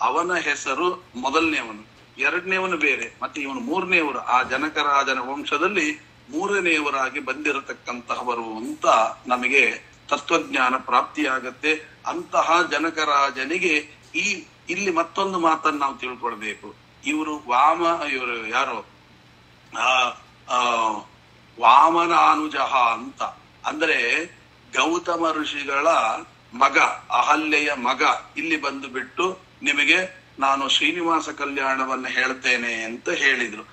ಅವನ ಹೆಸರು ಮೊದಲನೇವನು. 2ನೇವನು ಬೇರೆ, ಮತ್ತೆ ಇವನು 3ನೇವರು. ಆ ಜನಕರಾಜನ ವಂಶದಲ್ಲಿ 3ನೇವರಾಗಿ ಬಂದಿರತಕ್ಕಂತಹವರು ಅಂತ ನಮಗೆ ತತ್ವಜ್ಞಾನ ಪ್ರಾಪ್ತಿಯಾಗತ್ತೆ. ಅಂತಹ ಜನಕರಾಜನಿಗೆ ಇಲ್ಲಿ ಮತ್ತೊಂದು ಮಾತನ್ನು ನಾವು ತಿಳ್ಕೊಳ್ಬೇಕು. ಇವರು ಯಾರೋ ವಾಮನಾನುಜಃ ಅಂತ ಅಂದ್ರೆ ಗೌತಮ ಋಷಿಗಳ ಮಗ, ಅಹಲ್ಯೆಯ ಮಗ ಇಲ್ಲಿ ಬಂದು ಬಿಟ್ಟು ನಿಮಗೆ ನಾನು ಶ್ರೀನಿವಾಸ ಕಲ್ಯಾಣವನ್ನ ಹೇಳ್ತೇನೆ ಅಂತ ಹೇಳಿದ್ರು.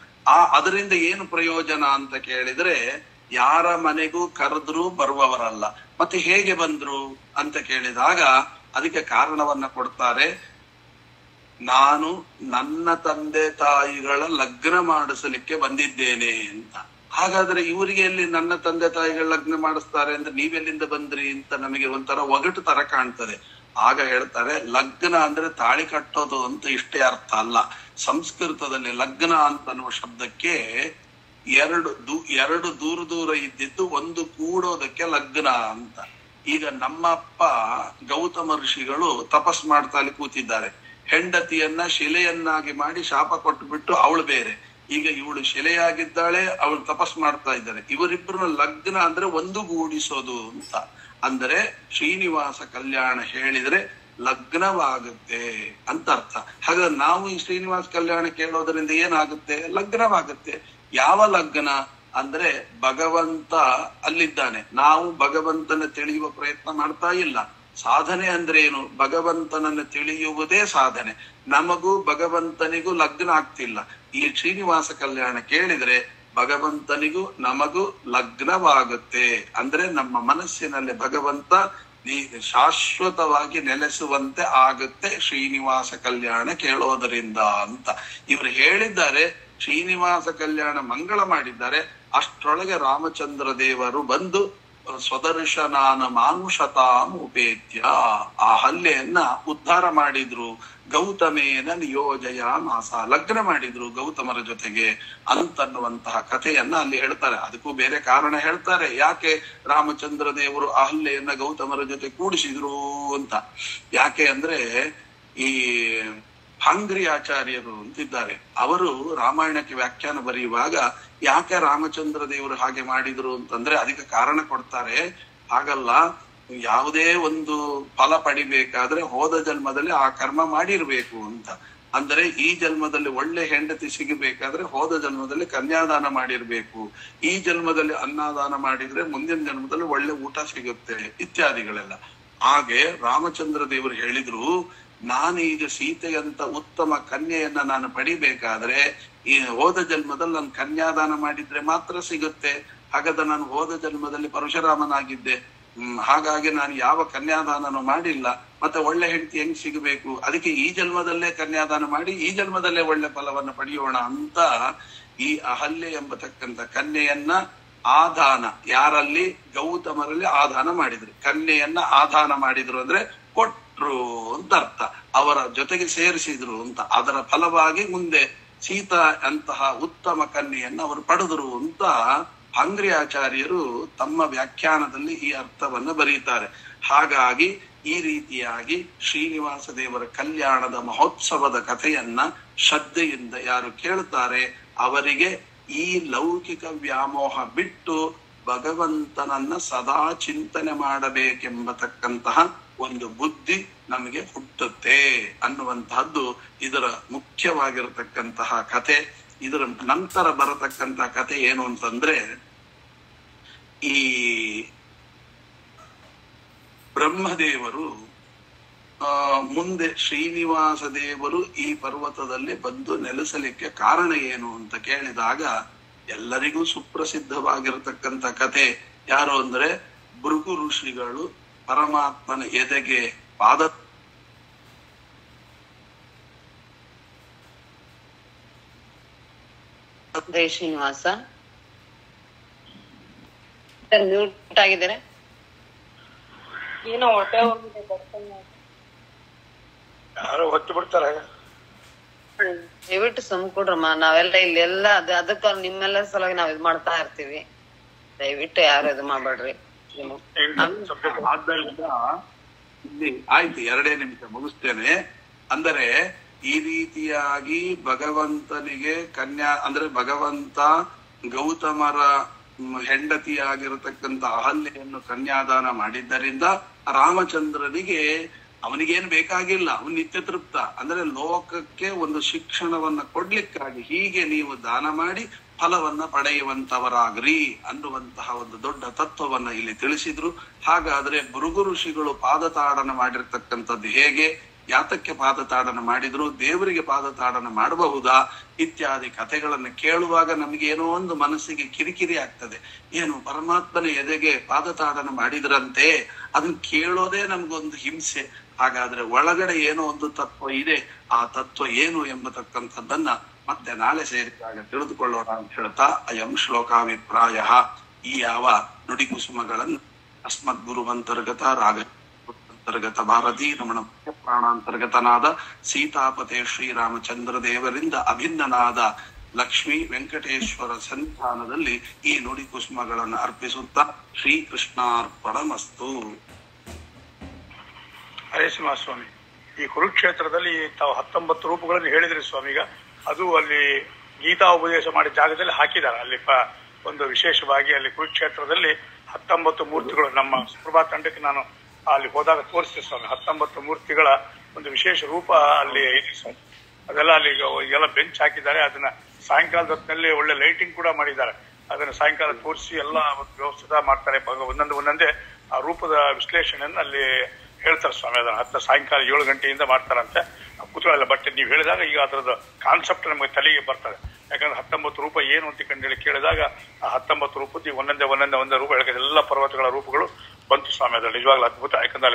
ಅದರಿಂದ ಏನು ಪ್ರಯೋಜನ ಅಂತ ಕೇಳಿದ್ರೆ ಯಾರ ಮನೆಗೂ ಕರೆದ್ರೂ ಬರುವವರಲ್ಲ. ಮತ್ತೆ ಹೇಗೆ ಬಂದ್ರು ಅಂತ ಕೇಳಿದಾಗ ಅದಕ್ಕೆ ಕಾರಣವನ್ನ ಕೊಡ್ತಾರೆ. ನಾನು ನನ್ನ ತಂದೆ ತಾಯಿಗಳ ಲಗ್ನ ಮಾಡಿಸಲಿಕ್ಕೆ ಬಂದಿದ್ದೇನೆ ಅಂತ. ಹಾಗಾದ್ರೆ ಇವರಿಗೆ ಎಲ್ಲಿ ನನ್ನ ತಂದೆ ತಾಯಿಗಳ ಲಗ್ನ ಮಾಡಿಸ್ತಾರೆ ಅಂದ್ರೆ ನೀವೆಲ್ಲಿಂದ ಬಂದ್ರಿ ಅಂತ ನಮಗೆ ಒಂಥರ ಒಗಟು ತರ ಕಾಣ್ತದೆ. ಆಗ ಹೇಳ್ತಾರೆ ಲಗ್ನ ಅಂದ್ರೆ ತಾಳಿ ಕಟ್ಟೋದು ಅಂತ ಇಷ್ಟೇ ಅರ್ಥ ಅಲ್ಲ. ಸಂಸ್ಕೃತದಲ್ಲಿ ಲಗ್ನ ಅಂತ ಅನ್ನುವ ಶಬ್ದಕ್ಕೆ ಎರಡು ದೂರ ಇದ್ದಿದ್ದು ಒಂದು ಕೂಡೋದಕ್ಕೆ ಲಗ್ನ ಅಂತ. ಈಗ ನಮ್ಮಪ್ಪ ಗೌತಮ ಋಷಿಗಳು ತಪಸ್ ಮಾಡ್ತಾ ಕೂತಿದ್ದಾರೆ. ಹೆಂಡತಿಯನ್ನ ಶಿಲೆಯನ್ನಾಗಿ ಮಾಡಿ ಶಾಪ ಕೊಟ್ಟು ಬಿಟ್ಟು ಅವಳು ಬೇರೆ, ಈಗ ಇವಳು ಶಿಲೆಯಾಗಿದ್ದಾಳೆ, ಅವಳು ತಪಸ್ ಮಾಡ್ತಾ ಇದ್ದಾರೆ. ಇವರಿಬ್ಬರನ್ನ ಲಗ್ನ ಅಂದ್ರೆ ಒಂದುಗೂಡಿಸೋದು ಅಂತ. ಅಂದ್ರೆ ಶ್ರೀನಿವಾಸ ಕಲ್ಯಾಣ ಹೇಳಿದ್ರೆ ಲಗ್ನವಾಗುತ್ತೆ ಅಂತ ಅರ್ಥ. ಹಾಗಾದ್ರೆ ನಾವು ಈ ಶ್ರೀನಿವಾಸ ಕಲ್ಯಾಣ ಕೇಳೋದ್ರಿಂದ ಏನಾಗುತ್ತೆ? ಲಗ್ನವಾಗುತ್ತೆ. ಯಾವ ಲಗ್ನ ಅಂದ್ರೆ ಭಗವಂತ ಅಲ್ಲಿದ್ದಾನೆ, ನಾವು ಭಗವಂತನ ತಿಳಿಯುವ ಪ್ರಯತ್ನ ಮಾಡ್ತಾ ಇಲ್ಲ. ಸಾಧನೆ ಅಂದ್ರೆ ಏನು? ಭಗವಂತನನ್ನು ತಿಳಿಯುವುದೇ ಸಾಧನೆ. ನಮಗೂ ಭಗವಂತನಿಗೂ ಲಗ್ನ ಆಗ್ತಿಲ್ಲ. ಈ ಶ್ರೀನಿವಾಸ ಕಲ್ಯಾಣ ಕೇಳಿದ್ರೆ ಭಗವಂತನಿಗೂ ನಮಗೂ ಲಗ್ನವಾಗುತ್ತೆ. ಅಂದ್ರೆ ನಮ್ಮ ಮನಸ್ಸಿನಲ್ಲಿ ಭಗವಂತ ಶಾಶ್ವತವಾಗಿ ನೆಲೆಸುವಂತೆ ಆಗುತ್ತೆ ಶ್ರೀನಿವಾಸ ಕಲ್ಯಾಣ ಕೇಳೋದರಿಂದ ಅಂತ ಇವರು ಹೇಳಿದ್ದಾರೆ. ಶ್ರೀನಿವಾಸ ಕಲ್ಯಾಣ ಮಂಗಳ ಮಾಡಿದ್ದಾರೆ. ಅಷ್ಟರೊಳಗೆ ರಾಮಚಂದ್ರ ದೇವರು ಬಂದು ಸ್ವದರ್ಶನಾನ ಮಾನುಷತಾಂ ಉಪೇತ್ಯ ಆ ಹಲ್ಲೆಯನ್ನ ಉದ್ಧಾರ ಮಾಡಿದ್ರು. ಗೌತಮೇನ ನಿಯೋಜಯ ಮಾಸ, ಲಗ್ನ ಮಾಡಿದ್ರು ಗೌತಮರ ಜೊತೆಗೆ ಅಂತನ್ನುವಂತಹ ಕಥೆಯನ್ನ ಅಲ್ಲಿ ಹೇಳ್ತಾರೆ. ಅದಕ್ಕೂ ಬೇರೆ ಕಾರಣ ಹೇಳ್ತಾರೆ, ಯಾಕೆ ರಾಮಚಂದ್ರ ದೇವರು ಆ ಹಲ್ಲೆಯನ್ನ ಗೌತಮರ ಜೊತೆ ಕೂಡಿಸಿದ್ರು ಅಂತ. ಯಾಕೆ ಅಂದ್ರೆ ಈ ಹಂಗ್ರಿ ಆಚಾರ್ಯರು ಅಂತಿದ್ದಾರೆ, ಅವರು ರಾಮಾಯಣಕ್ಕೆ ವ್ಯಾಖ್ಯಾನ ಬರೆಯುವಾಗ ಯಾಕೆ ರಾಮಚಂದ್ರ ದೇವರು ಹಾಗೆ ಮಾಡಿದ್ರು ಅಂತಂದ್ರೆ ಅದಕ್ಕೆ ಕಾರಣ ಕೊಡ್ತಾರೆ. ಹಾಗಲ್ಲ, ಯಾವುದೇ ಒಂದು ಫಲ ಪಡಿಬೇಕಾದ್ರೆ ಹೋದ ಜನ್ಮದಲ್ಲಿ ಆ ಕರ್ಮ ಮಾಡಿರ್ಬೇಕು ಅಂತ. ಅಂದ್ರೆ ಈ ಜನ್ಮದಲ್ಲಿ ಒಳ್ಳೆ ಹೆಂಡತಿ ಸಿಗಬೇಕಾದ್ರೆ ಹೋದ ಜನ್ಮದಲ್ಲಿ ಕನ್ಯಾದಾನ ಮಾಡಿರ್ಬೇಕು, ಈ ಜನ್ಮದಲ್ಲಿ ಅನ್ನದಾನ ಮಾಡಿದ್ರೆ ಮುಂದಿನ ಜನ್ಮದಲ್ಲಿ ಒಳ್ಳೆ ಊಟ ಸಿಗುತ್ತೆ ಇತ್ಯಾದಿಗಳೆಲ್ಲ. ಹಾಗೆ ರಾಮಚಂದ್ರ ದೇವರು ಹೇಳಿದ್ರು, ನಾನು ಈಗ ಸೀತೆಯಂತ ಉತ್ತಮ ಕನ್ಯೆಯನ್ನ ನಾನು ಪಡಿಬೇಕಾದ್ರೆ ಈ ಹೋದ ಜನ್ಮದಲ್ಲಿ ನಾನು ಕನ್ಯಾದಾನ ಮಾಡಿದ್ರೆ ಮಾತ್ರ ಸಿಗುತ್ತೆ. ಹಾಗಾದ್ರೆ ನಾನು ಹೋದ ಜನ್ಮದಲ್ಲಿ ಪರಶುರಾಮನಾಗಿದ್ದೆ, ಹಾಗಾಗಿ ನಾನು ಯಾವ ಕನ್ಯಾದಾನನೂ ಮಾಡಿಲ್ಲ, ಮತ್ತೆ ಒಳ್ಳೆ ಹೆಂಡತಿ ಹೆಂಗ್ ಸಿಗಬೇಕು? ಅದಕ್ಕೆ ಈ ಜನ್ಮದಲ್ಲೇ ಕನ್ಯಾದಾನ ಮಾಡಿ ಈ ಜನ್ಮದಲ್ಲೇ ಒಳ್ಳೆ ಫಲವನ್ನು ಪಡೆಯೋಣ ಅಂತ ಈ ಅಹಲ್ಯೆ ಎಂಬತಕ್ಕಂಥ ಕನ್ಯೆಯನ್ನ ಆದಾನ, ಯಾರಲ್ಲಿ ಗೌತಮರಲ್ಲಿ ಆದಾನ ಮಾಡಿದ್ರು, ಕನ್ಯೆಯನ್ನ ಆದಾನ ಮಾಡಿದ್ರು ಅಂದ್ರೆ ಕೊಟ್ರು ಅಂತ ಅರ್ಥ, ಅವರ ಜೊತೆಗೆ ಸೇರಿಸಿದ್ರು ಅಂತ. ಅದರ ಫಲವಾಗಿ ಮುಂದೆ ಸೀತಾ ಅಂತಹ ಉತ್ತಮ ಕನ್ಯೆಯನ್ನು ಅವರು ಪಡೆದರು ಅಂತ ಅಂಗ್ರಿ ಆಚಾರ್ಯರು ತಮ್ಮ ವ್ಯಾಖ್ಯಾನದಲ್ಲಿ ಈ ಅರ್ಥವನ್ನು ಬರೀತಾರೆ. ಹಾಗಾಗಿ ಈ ರೀತಿಯಾಗಿ ಶ್ರೀನಿವಾಸ ದೇವರ ಕಲ್ಯಾಣದ ಮಹೋತ್ಸವದ ಕಥೆಯನ್ನ ಶ್ರದ್ಧೆಯಿಂದ ಯಾರು ಕೇಳ್ತಾರೆ ಅವರಿಗೆ ಈ ಲೌಕಿಕ ವ್ಯಾಮೋಹ ಬಿಟ್ಟು ಭಗವಂತನನ್ನ ಸದಾ ಚಿಂತನೆ ಮಾಡಬೇಕೆಂಬತಕ್ಕಂತಹ ಒಂದು ಬುದ್ಧಿ ನಮಗೆ ಹುಟ್ಟುತ್ತೆ ಅನ್ನುವಂತಹದ್ದು ಇದರ ಮುಖ್ಯವಾಗಿರತಕ್ಕಂತಹ ಕಥೆ. ಇದರ ನಂತರ ಬರತಕ್ಕಂತಹ ಕಥೆ ಏನು ಅಂತಂದ್ರೆ, ಈ ಬ್ರಹ್ಮದೇವರು ಮುಂದೆ ಶ್ರೀನಿವಾಸ ದೇವರು ಈ ಪರ್ವತದಲ್ಲಿ ಬಂದು ನೆಲೆಸಲಿಕ್ಕೆ ಕಾರಣ ಏನು ಅಂತ ಕೇಳಿದಾಗ ಎಲ್ಲರಿಗೂ ಸುಪ್ರಸಿದ್ಧವಾಗಿರತಕ್ಕಂತ ಕಥೆ ಯಾರು ಅಂದ್ರೆ, ಭೃಗು ಋಷಿಗಳು ಪರಮಾತ್ಮನ ಎದೆಗೆ ಪಾದ ಶ್ರೀನಿವಾಸ ಮ್ಯೂಟ್ ಆಗಿದ್ದಾರೆ. ಏನೋ ಹೊಟ್ಟೆ ಹೋಗಿದೆ, ಯಾರೋ ಹೊತ್ತು ಬಿಡ್ತಾರೆ. ದಯವಿಟ್ಟು ಸುಮ್ಕೊಡ್ರಮ್ಮ, ನಾವೆಲ್ಲ ಇಲ್ಲಿ ಎಲ್ಲ ಅದಕ್ಕ ನಿಮ್ಮೆಲ್ಲ ಸಲುವಾಗಿ ನಾವ್ ಇದ್ ಮಾಡ್ತಾ ಇರ್ತೀವಿ. ದಯವಿಟ್ಟು ಯಾರು ಇದು ಮಾಡ್ಬೇಡ್ರಿ. ಆದ್ದರಿಂದ ಇಲ್ಲಿ ಆಯ್ತು, 2 ನಿಮಿಷ ಮುಗಿಸ್ತೇನೆ. ಅಂದರೆ ಈ ರೀತಿಯಾಗಿ ಭಗವಂತನಿಗೆ ಕನ್ಯಾ ಅಂದ್ರೆ ಭಗವಂತ ಗೌತಮರ ಹೆಂಡತಿಯಾಗಿರತಕ್ಕಂತ ಅಹಲ್ಯೆಯನ್ನು ಕನ್ಯಾದಾನ ಮಾಡಿದ್ದರಿಂದ ರಾಮಚಂದ್ರನಿಗೆ ಅವನಿಗೇನು ಬೇಕಾಗಿಲ್ಲ, ಅವನು ನಿತ್ಯ ತೃಪ್ತ. ಅಂದ್ರೆ ಲೋಕಕ್ಕೆ ಒಂದು ಶಿಕ್ಷಣವನ್ನ ಕೊಡ್ಲಿಕ್ಕಾಗಿ ಹೀಗೆ ನೀವು ದಾನ ಮಾಡಿ ಫಲವನ್ನ ಪಡೆಯುವಂತವರಾಗ್ರಿ ಅನ್ನುವಂತಹ ಒಂದು ದೊಡ್ಡ ತತ್ವವನ್ನ ಇಲ್ಲಿ ತಿಳಿಸಿದ್ರು. ಹಾಗಾದ್ರೆ ಭೃಗು ಋಷಿಗಳು ಪಾದತಾಡನ ಮಾಡಿರ್ತಕ್ಕಂಥದ್ದು ಹೇಗೆ, ಯಾತಕ್ಕೆ ಪಾದತಾಡನ ಮಾಡಿದ್ರು, ದೇವರಿಗೆ ಪಾದತಾಡನ ಮಾಡಬಹುದಾ ಇತ್ಯಾದಿ ಕಥೆಗಳನ್ನು ಕೇಳುವಾಗ ನಮ್ಗೇನೋ ಒಂದು ಮನಸ್ಸಿಗೆ ಕಿರಿಕಿರಿ ಆಗ್ತದೆ. ಏನು ಪರಮಾತ್ಮನ ಎದೆಗೆ ಪಾದತಾಡನ ಮಾಡಿದ್ರಂತೆ, ಅದನ್ನ ಕೇಳೋದೇ ನಮ್ಗೊಂದು ಹಿಂಸೆ. ಹಾಗಾದ್ರೆ ಒಳಗಡೆ ಏನೋ ಒಂದು ತತ್ವ ಇದೆ, ಆ ತತ್ವ ಏನು ಎಂಬತಕ್ಕಂಥದ್ದನ್ನ ಮತ್ತೆ ನಾಳೆ ಸೇರಿದಾಗ ತಿಳಿದುಕೊಳ್ಳೋಣ ಅಂತ ಹೇಳ್ತಾ ಅಯಂ ಶ್ಲೋಕಾಭಿಪ್ರಾಯ, ಈ ಯಾವ ನುಡಿಕುಸುಮಗಳನ್ನು ಅಸ್ಮದ್ ಗುರುವಂತರ್ಗತ ರಾಗ ಅಂತರ್ಗತ ಭಾರತೀ ರಮಣ ಪ್ರಾಣಾಂತರ್ಗತನಾದ ಸೀತಾಪತೆ ಶ್ರೀರಾಮಚಂದ್ರ ದೇವರಿಂದ ಅಭಿನ್ನನಾದ ಲಕ್ಷ್ಮೀ ವೆಂಕಟೇಶ್ವರ ಸನ್ನಿಧಾನದಲ್ಲಿ ಈ ನುಡಿ ಕುಸುಮಗಳನ್ನು ಅರ್ಪಿಸುತ್ತಾ ಶ್ರೀಕೃಷ್ಣಾರ್ಪಣಮಸ್ತು. ಹರೇ ಸ್ವಾಮಿ, ಈ ಕುರುಕ್ಷೇತ್ರದಲ್ಲಿ ತಾವು 19 ರೂಪಗಳನ್ನು ಹೇಳಿದ್ರಿ ಸ್ವಾಮಿಗ. ಅದು ಅಲ್ಲಿ ಗೀತಾ ಉಪದೇಶ ಮಾಡಿದ ಜಾಗದಲ್ಲಿ ಹಾಕಿದ್ದಾರೆ. ಅಲ್ಲಿ ಒಂದು ವಿಶೇಷವಾಗಿ ಅಲ್ಲಿ ಕುರುಕ್ಷೇತ್ರದಲ್ಲಿ 19 ಮೂರ್ತಿಗಳು, ನಮ್ಮ ಸುಪ್ರಭಾ ತಂಡಕ್ಕೆ ನಾನು ಅಲ್ಲಿ ಹೋದಾಗ ತೋರಿಸ್ತೀವಿ ಸ್ವಾಮಿ. 19 ಮೂರ್ತಿಗಳ ಒಂದು ವಿಶೇಷ ರೂಪ ಅಲ್ಲಿ ಇದೆ ಸ್ವಾಮಿ. ಅದೆಲ್ಲ ಅಲ್ಲಿ ಎಲ್ಲ ಬೆಂಚ್ ಹಾಕಿದ್ದಾರೆ. ಅದನ್ನ ಸಾಯಂಕಾಲದ ಹೊತ್ತಿನಲ್ಲಿ ಒಳ್ಳೆ ಲೈಟಿಂಗ್ ಕೂಡ ಮಾಡಿದ್ದಾರೆ. ಅದನ್ನ ಸಾಯಂಕಾಲ ತೋರಿಸಿ ಎಲ್ಲ ವ್ಯವಸ್ಥಿತ ಮಾಡ್ತಾರೆ. ಒಂದೊಂದೇ ಆ ರೂಪದ ವಿಶ್ಲೇಷಣೆಯನ್ನು ಅಲ್ಲಿ ಹೇಳ್ತಾರೆ ಸ್ವಾಮಿ. ಅದನ್ನ ಸಾಯಂಕಾಲ 7 ಗಂಟೆಯಿಂದ ಮಾಡ್ತಾರಂತೆ. ಕೂತ್ಕೊಳ್ಳಲ್ಲ. ಬಟ್ ನೀವು ಹೇಳಿದಾಗ ಈಗ ಅದರದ ಕಾನ್ಸೆಪ್ಟ್ ನಮಗೆ ತಲೆಗೆ ಬರ್ತದೆ. ಯಾಕಂದ್ರೆ 19 ರೂಪ ಏನು ಅಂತ ಕಂಡು ಕೇಳಿದಾಗ ಆ 19 ರೂಪದ ಒಂದೊಂದೇ ರೂಪ ಹೇಳಿದ ಎಲ್ಲ ಪರ್ವತಗಳ ರೂಪಗಳು ಬಂತು ಸ್ವಾಮಿ. ಅದ್ರಲ್ಲಿ ನಿಜವಾಗ್ಲೂ ಅದ್ಭುತ. ಯಾಕಂದ್ರೆ